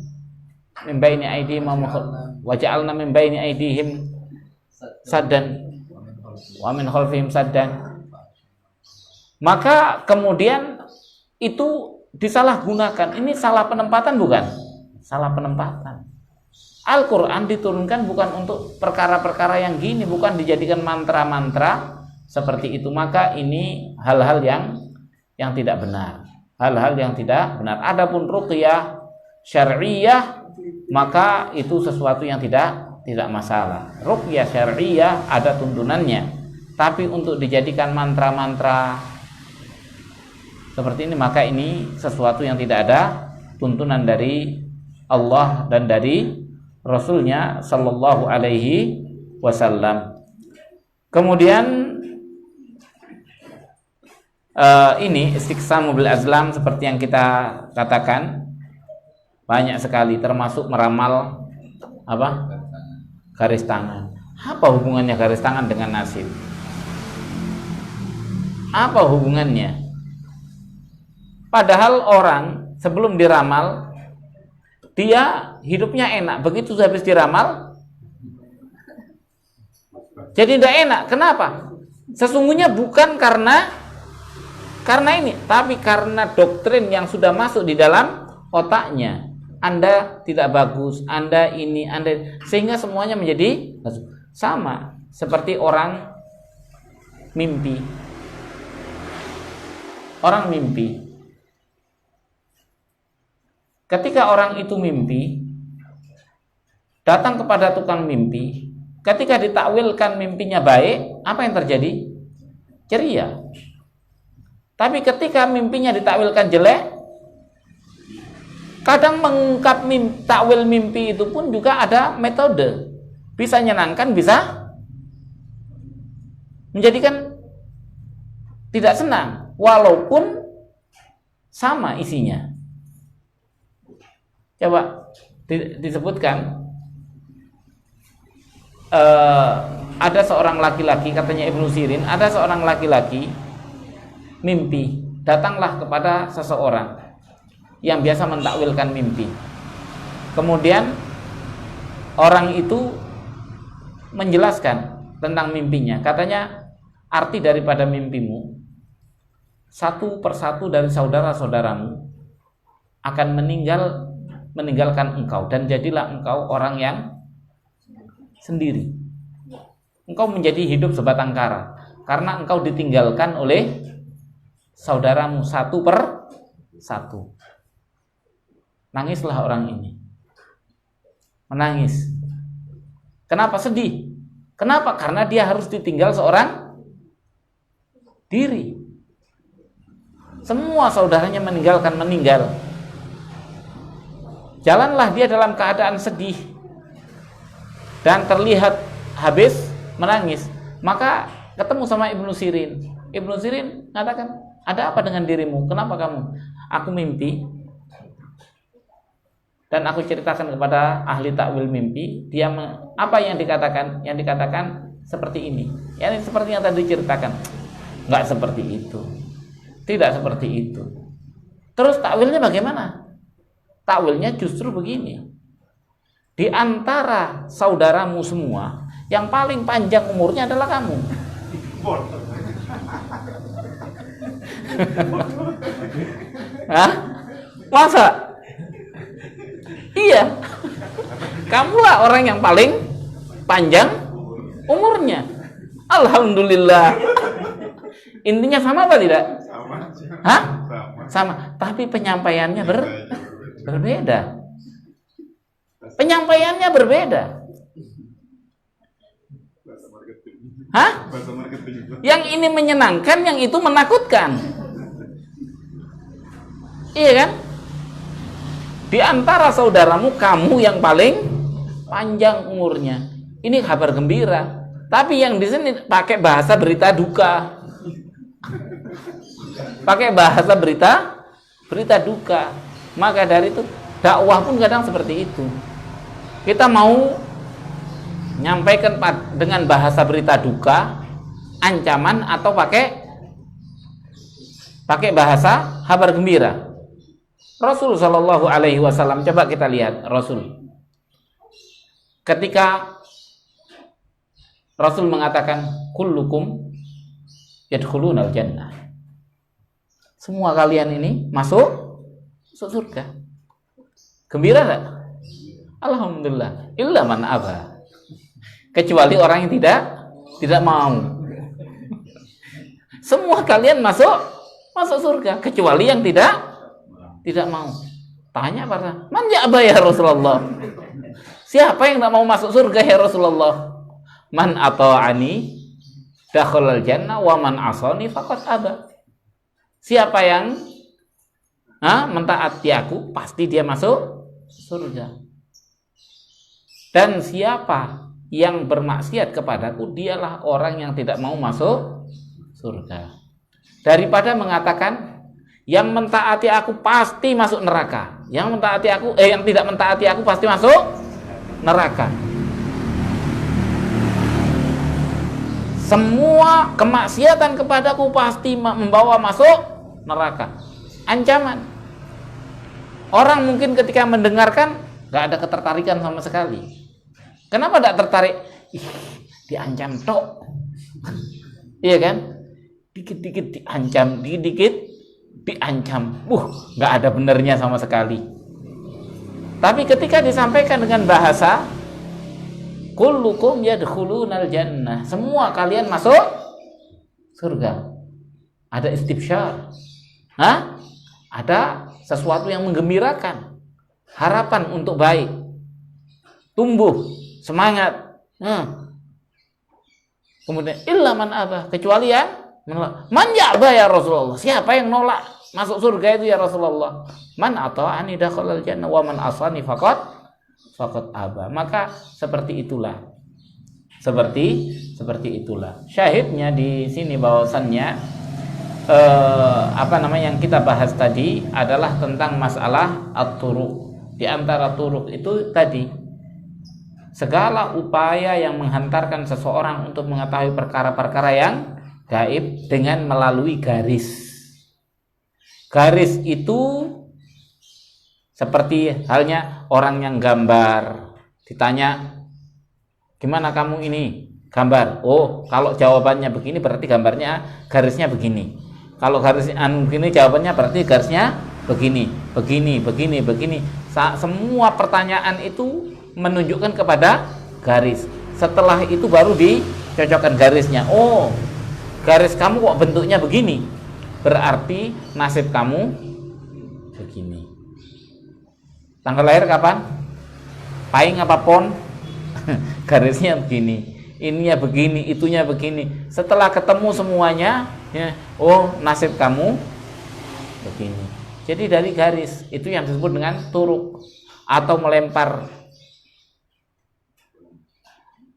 min baini aydihim wa ja'alna min baini aydihim saddan wa min khalfihim saddan. Maka kemudian itu disalahgunakan. Ini salah penempatan, bukan? Salah penempatan. Al-Quran diturunkan bukan untuk perkara-perkara yang gini, bukan dijadikan mantra-mantra seperti itu. Maka ini hal-hal yang tidak benar. Hal-hal yang tidak benar. Adapun ruqyah syar'iyah, maka itu sesuatu yang tidak masalah. Ruqyah syar'iyah ada tuntunannya. Tapi untuk dijadikan mantra-mantra seperti ini, maka ini sesuatu yang tidak ada tuntunan dari Allah dan dari Rasulnya Sallallahu Alaihi Wasallam. Kemudian ini istiqsamu bil azlam, seperti yang kita katakan, banyak sekali, termasuk meramal garis tangan. Apa hubungannya garis tangan dengan nasib? Apa hubungannya? Padahal orang sebelum diramal dia hidupnya enak, begitu habis diramal jadi tidak enak. Kenapa? Sesungguhnya bukan karena ini, tapi karena doktrin yang sudah masuk di dalam otaknya. Anda tidak bagus, Anda ini, Anda, sehingga semuanya menjadi sama. Seperti orang mimpi. Orang mimpi. Ketika orang itu mimpi, datang kepada tukang mimpi, ketika ditakwilkan mimpinya baik, apa yang terjadi? Ceria. Tapi ketika mimpinya ditakwilkan jelek, kadang mengungkap takwil mimpi itu pun juga ada metode. Bisa menyenangkan, bisa menjadikan tidak senang, walaupun sama isinya. Coba disebutkan ada seorang laki-laki, katanya Ibnu Sirin, ada seorang laki-laki mimpi, datanglah kepada seseorang yang biasa mentakwilkan mimpi. Kemudian orang itu menjelaskan tentang mimpinya. Katanya, arti daripada mimpimu, satu persatu dari saudara-saudaramu akan meninggalkan engkau, dan jadilah engkau orang yang sendiri. Engkau menjadi hidup sebatang kara karena engkau ditinggalkan oleh saudaramu satu per satu. Nangislah orang ini, menangis. Kenapa sedih? Kenapa? Karena dia harus ditinggal seorang diri. Semua saudaranya meninggal. Jalanlah dia dalam keadaan sedih dan terlihat habis menangis. Maka ketemu sama Ibnu Sirin. Ibnu Sirin mengatakan, ada apa dengan dirimu? Kenapa kamu? Aku mimpi, dan aku ceritakan kepada ahli takwil mimpi. Dia apa yang dikatakan? Yang dikatakan seperti ini. Yang seperti yang tadi diceritakan. Enggak seperti itu. Tidak seperti itu. Terus takwilnya bagaimana? Takwilnya justru begini. Di antara saudaramu semua, yang paling panjang umurnya adalah kamu. Hah? Masa? Iya. Kamulah orang yang paling panjang umurnya. Alhamdulillah. Intinya sama apa tidak? Hah? Sama. Tapi penyampaiannya berbeda. Penyampaiannya berbeda. Hah? Yang ini menyenangkan, yang itu menakutkan. Iya kan? Di antara saudaramu, kamu yang paling panjang umurnya. Ini kabar gembira. Tapi yang di sini pakai bahasa berita duka. Pakai bahasa berita duka. Maka dari itu dakwah pun kadang seperti itu. Kita mau nyampaikan dengan bahasa berita duka, ancaman, atau pakai bahasa kabar gembira. Rasul Shallallahu Alaihi Wasallam, coba kita lihat Rasul. Ketika Rasul mengatakan, kullukum yadkhulunal jannah. Semua kalian ini masuk surga. Gembira enggak? Alhamdulillah. Illa man aba. Kecuali orang yang tidak mau. Semua kalian masuk surga, kecuali yang tidak mau. Tanya para, man ya'ba ya Rasulullah? Siapa yang tidak mau masuk surga ya Rasulullah? Man ata'ani dakhalal jannah wa man asani faqad aba. Siapa yang mentaati aku, pasti dia masuk surga. Dan siapa yang bermaksiat kepadaku, dialah orang yang tidak mau masuk surga. Daripada mengatakan yang mentaati aku pasti masuk neraka, yang tidak mentaati aku pasti masuk neraka. Semua kemaksiatan kepadaku pasti membawa masuk neraka. Ancaman. Orang mungkin ketika mendengarkan gak ada ketertarikan sama sekali. Kenapa tidak tertarik? Diancam tok. Iya kan? Dikit-dikit diancam, dikit-dikit diancam. Gak ada benernya sama sekali. Tapi ketika disampaikan dengan bahasa kullukum yadkhulunal jannah, semua kalian masuk surga. Ada istibsyar. Ada sesuatu yang menggembirakan. Harapan untuk baik. Tumbuh semangat. Kemudian illa man aba, kecuali yang menolak. Man ya'ba ya Rasulullah? Siapa yang nolak masuk surga itu ya Rasulullah? Man ata'ani dakhalal jannah wa man asani faqad aba. Maka seperti itulah. Seperti itulah. Syahidnya di sini bahwasannya yang kita bahas tadi adalah tentang masalah at-turuq. Di antara turuk itu tadi segala upaya yang menghantarkan seseorang untuk mengetahui perkara-perkara yang gaib dengan melalui garis. Garis itu seperti halnya orang yang gambar, ditanya, gimana kamu ini gambar? Oh, kalau jawabannya begini berarti gambarnya garisnya begini. Kalau garisnya begini jawabannya berarti garisnya begini. Semua pertanyaan itu menunjukkan kepada garis. Setelah itu baru dicocokkan garisnya. Oh, garis kamu kok bentuknya begini, berarti nasib kamu begini. Tanggal lahir kapan? Paing apa pon? Garisnya begini. Ininya begini, itunya begini. Setelah ketemu semuanya, ya, oh nasib kamu begini. Jadi dari garis itu yang disebut dengan turuk atau melempar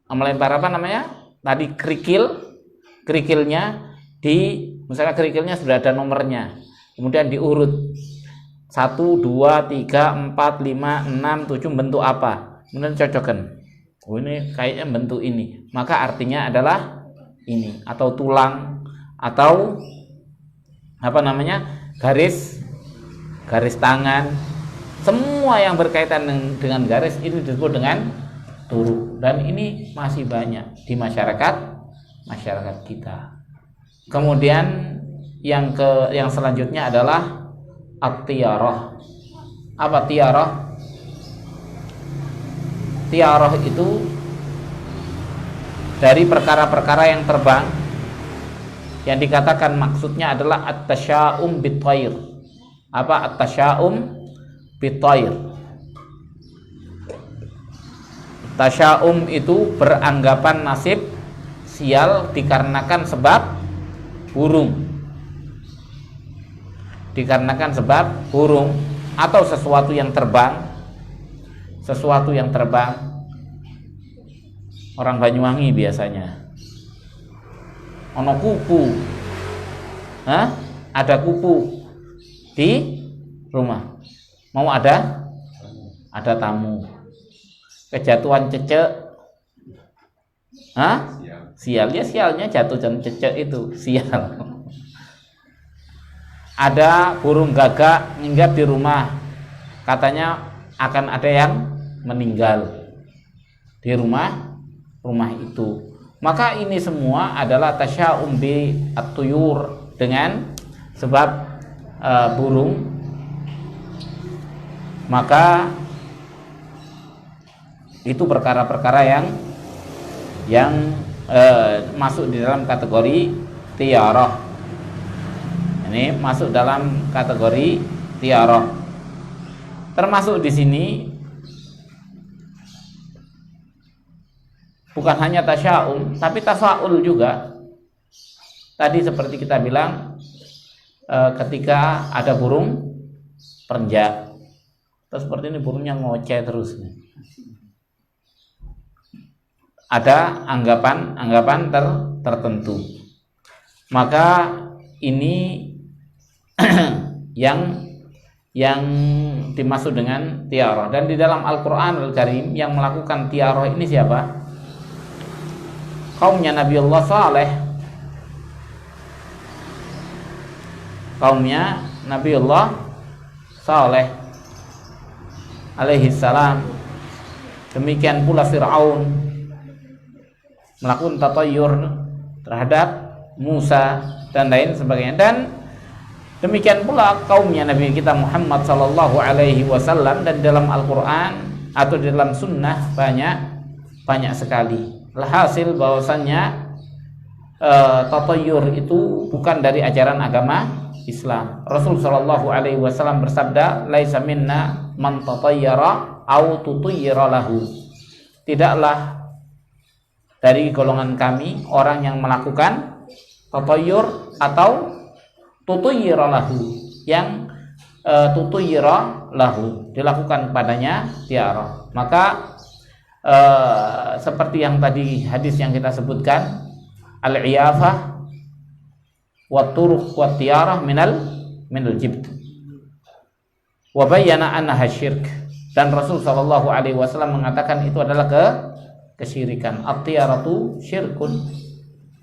apa namanya? Tadi kerikilnya misalnya kerikilnya sudah ada nomornya, kemudian diurut 1, 2, 3, 4, 5, 6, 7 bentuk apa, kemudian cocokkan. Oh ini kayaknya bentuk ini, maka artinya adalah ini, atau tulang, atau apa namanya, garis tangan, semua yang berkaitan dengan garis itu disebut dengan turuk. Dan ini masih banyak di masyarakat kita. Kemudian yang selanjutnya adalah at-tiyarah. Apa tiyarah? Tiyarah itu dari perkara-perkara yang terbang, yang dikatakan maksudnya adalah at-tasya'um bit-thair. Apa at-tasya'um bit-thair? Tasya'um itu beranggapan nasib sial dikarenakan sebab burung. Dikarenakan sebab burung atau sesuatu yang terbang. Orang Banyuwangi biasanya ono kupu, ada kupu di rumah, mau ada tamu, kejatuhan cecek, sial, ya sialnya jatuh dan cecek itu sial. Ada burung gagak hinggap di rumah, katanya akan ada yang meninggal di rumah itu. Maka ini semua adalah tasya'um bi at-tuyur, dengan sebab burung. Maka itu perkara-perkara yang masuk di dalam kategori tiyarah. Ini masuk dalam kategori tiyarah. Termasuk di sini bukan hanya tasya'um, tapi tafa'ul juga. Tadi seperti kita bilang, ketika ada burung perenjak, terus seperti ini burungnya ngoceh terus, ada anggapan tertentu, maka ini yang dimaksud dengan tiarah. Dan di dalam Al-Quran Al-Karim yang melakukan tiarah ini siapa? Kaumnya Nabiullah Saleh. Kaumnya Nabiullah Saleh alaihi salam. Demikian pula Fir'aun melakukan tatayyur terhadap Musa dan lain sebagainya. Dan demikian pula kaumnya Nabi kita Muhammad sallallahu alaihi wasallam. Dan dalam Al-Quran atau di dalam sunnah banyak sekali. Alhasil bahwasannya tatayyur itu bukan dari ajaran agama Islam. Rasul sallallahu alaihi wasallam bersabda, "Laisa minna man tatayyara au tutayyara lahu." Tidaklah dari golongan kami orang yang melakukan tatayyur atau tutayyara lahu, yang tutayyara lahu dilakukan padanya tiarah. Maka seperti yang tadi hadis yang kita sebutkan, al-iyafah wa turuq wa tiarah minal jibt wa bayyana annaha syirk. Dan Rasul Shallallahu Alaihi Wasallam mengatakan itu adalah kesyirikan. At-tiyaratu syirkun.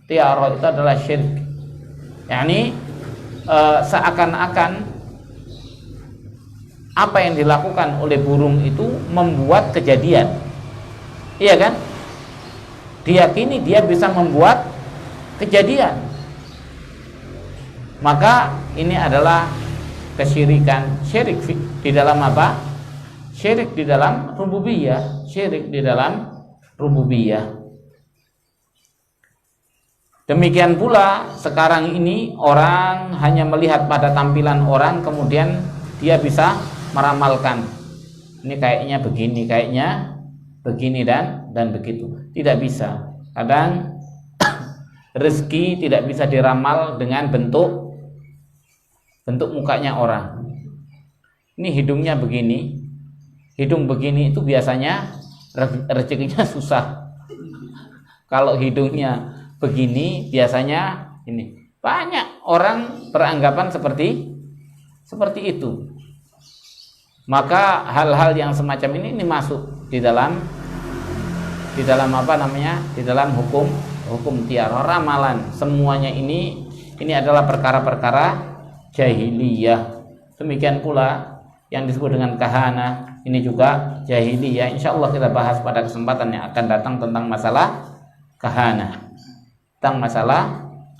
Tiara itu adalah syirik. yakni seakan-akan apa yang dilakukan oleh burung itu membuat kejadian, iya kan? Diyakini dia bisa membuat kejadian, maka ini adalah kesyirikan. Syirik di dalam apa? Syirik di dalam rububiyah. Syirik di dalam rububiyah. Demikian pula sekarang ini orang hanya melihat pada tampilan orang, kemudian dia bisa meramalkan ini kayaknya begini, kayaknya begini dan begitu. Tidak bisa. Kadang rezeki tidak bisa diramal dengan bentuk mukanya orang. Ini hidungnya begini, hidung begini itu biasanya rezekinya susah. Kalau hidungnya begini biasanya ini. Banyak orang beranggapan seperti itu. Maka hal-hal yang semacam ini masuk di dalam apa namanya? Di dalam hukum tiara, ramalan. Semuanya ini adalah perkara-perkara jahiliyah. Demikian pula yang disebut dengan kahana, ini juga jahiliyah. Insyaallah kita bahas pada kesempatan yang akan datang tentang masalah kahana. Tentang masalah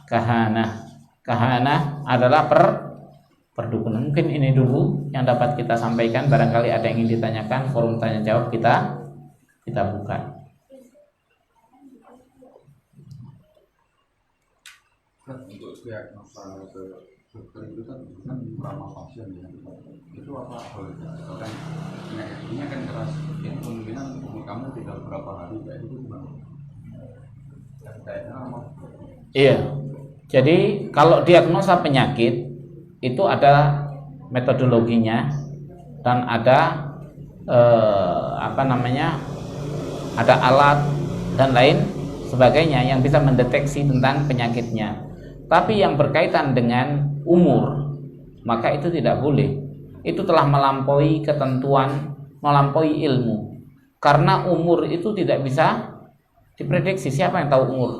kahana. Kahana adalah perdukunan. Mungkin ini dulu yang dapat kita sampaikan. Barangkali ada yang ingin ditanyakan, forum tanya jawab kita buka. Untuk diagnosa ke dokter itu kan ramah pasien ya. Itu apa orang penyakitnya kan keras. Ini kemungkinan kamu tinggal berapa hari kayak itu gimana? Iya. Jadi kalau diagnosa penyakit itu ada metodologinya dan ada ada alat dan lain sebagainya yang bisa mendeteksi tentang penyakitnya. Tapi yang berkaitan dengan umur, maka itu tidak boleh. Itu telah melampaui ketentuan, melampaui ilmu. Karena umur itu tidak bisa diprediksi. Siapa yang tahu umur?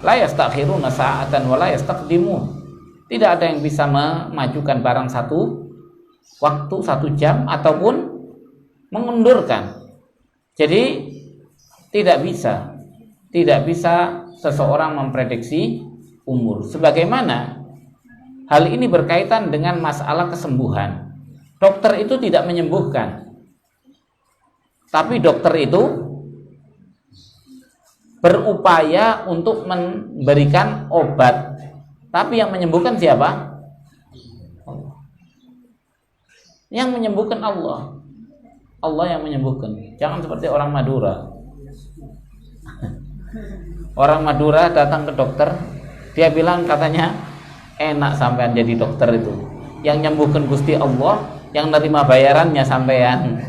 La yastakhiruna sa'atan wa la yastaqdimun. Tidak ada yang bisa memajukan barang satu waktu, 1 jam ataupun mengundurkan. Jadi tidak bisa seseorang memprediksi umur. Sebagaimana hal ini berkaitan dengan masalah kesembuhan. Dokter itu tidak menyembuhkan, tapi dokter itu berupaya untuk memberikan obat. Tapi yang menyembuhkan siapa? Allah. Yang menyembuhkan Allah. Allah yang menyembuhkan. Jangan seperti orang Madura. Orang Madura datang ke dokter, dia bilang katanya enak sampean jadi dokter itu. Yang nyembuhkan Gusti Allah, yang nerima bayarannya sampean.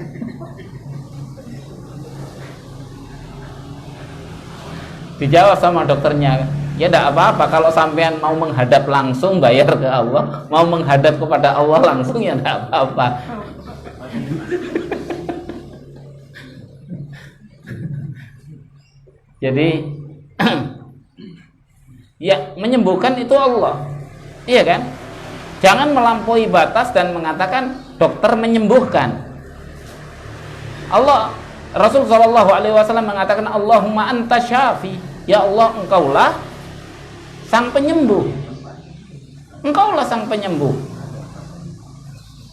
Dijawab sama dokternya, ya tidak apa-apa kalau sampean mau menghadap langsung bayar ke Allah, mau menghadap kepada Allah langsung ya tidak apa-apa. Jadi ya menyembuhkan itu Allah, iya kan? Jangan melampaui batas dan mengatakan dokter menyembuhkan. Allah, Rasul Shallallahu Alaihi Wasallam mengatakan Allahumma anta syafi, ya Allah engkaulah sang penyembuh, engkaulah sang penyembuh.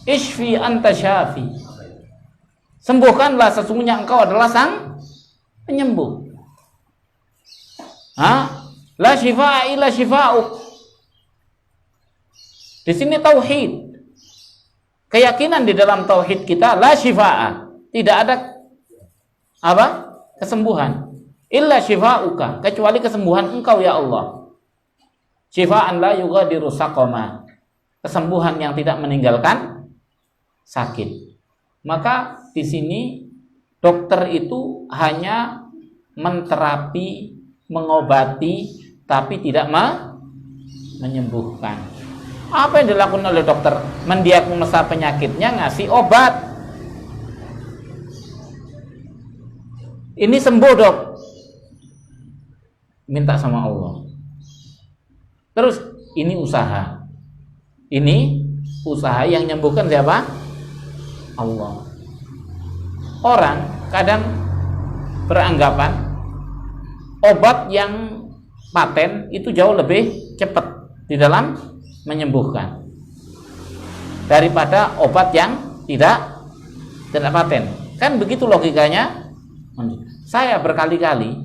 Ishfi anta syafi, sembuhkanlah sesungguhnya engkau adalah sang penyembuh. La shifaa illa shifaa'uk. Di sini tauhid. Keyakinan di dalam tauhid kita la shifaa, tidak ada apa? Kesembuhan. Illa shifaa'uka, kecuali kesembuhan engkau ya Allah. Shifaan la yughadiru saqama. Kesembuhan yang tidak meninggalkan sakit. Maka di sini dokter itu hanya menterapi, mengobati, tapi tidak menyembuhkan. Apa yang dilakukan oleh dokter? Mendiagnosa penyakitnya, ngasih obat. Ini sembuh dok, minta sama Allah. Terus ini usaha yang menyembuhkan siapa? Allah. Orang kadang beranggapan obat yang paten itu jauh lebih cepat di dalam menyembuhkan daripada obat yang tidak paten. Kan begitu logikanya. Saya berkali-kali,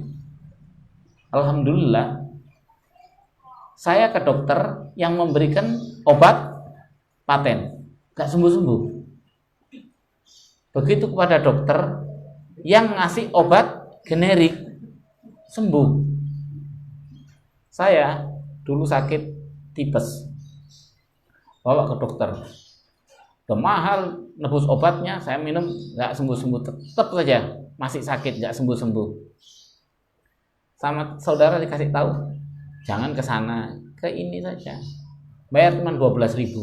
alhamdulillah, saya ke dokter yang memberikan obat paten, gak sembuh-sembuh. Begitu kepada dokter yang ngasih obat generik, sembuh. Saya dulu sakit tipes, bawa ke dokter, udah mahal nebus obatnya, saya minum gak sembuh-sembuh, tetap saja masih sakit, gak sembuh-sembuh. Sama saudara dikasih tahu, jangan ke sana, ke ini saja, bayar cuma 12.000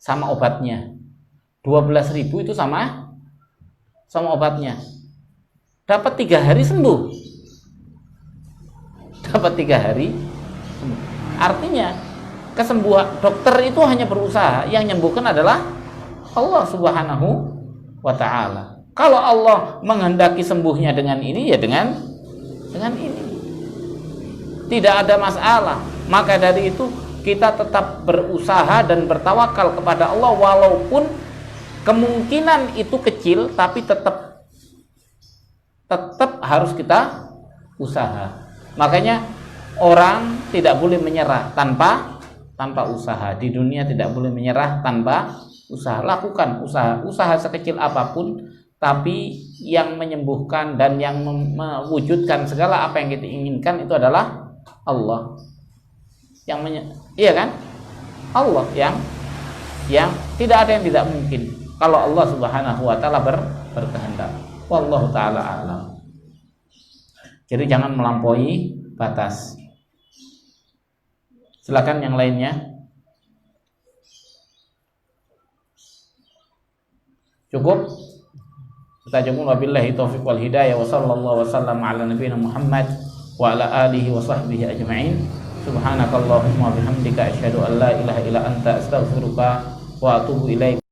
sama obatnya. 12.000 itu sama obatnya. Dapat 3 hari sembuh. Dapat 3 hari sembuh. Artinya kesembuhan dokter itu hanya berusaha, yang menyembuhkan adalah Allah Subhanahu wa ta'ala. Kalau Allah menghendaki sembuhnya dengan ini, ya dengan ini. Tidak ada masalah. Maka dari itu kita tetap berusaha dan bertawakal kepada Allah, walaupun kemungkinan itu kecil, tapi tetap harus kita usaha. Makanya orang tidak boleh menyerah tanpa usaha. Di dunia tidak boleh menyerah tanpa usaha. Lakukan usaha sekecil apapun, tapi yang menyembuhkan dan yang mewujudkan segala apa yang kita inginkan itu adalah Allah. Iya kan? Allah yang tidak ada yang tidak mungkin kalau Allah Subhanahu wa ta'ala berkehendak. Wallahu ta'ala a'lam. Jadi jangan melampaui batas. Silakan yang lainnya. Cukup? Kita cukup. Wabillahi taufiq wal hidayah, wa sallallahu wasallam ala nabiyina Muhammad wa ala alihi wa sahbihi ajma'in. Subhanakallahumma bihamdika asyhadu an la ilaha illa anta astaghfiruka wa atubu ilaik.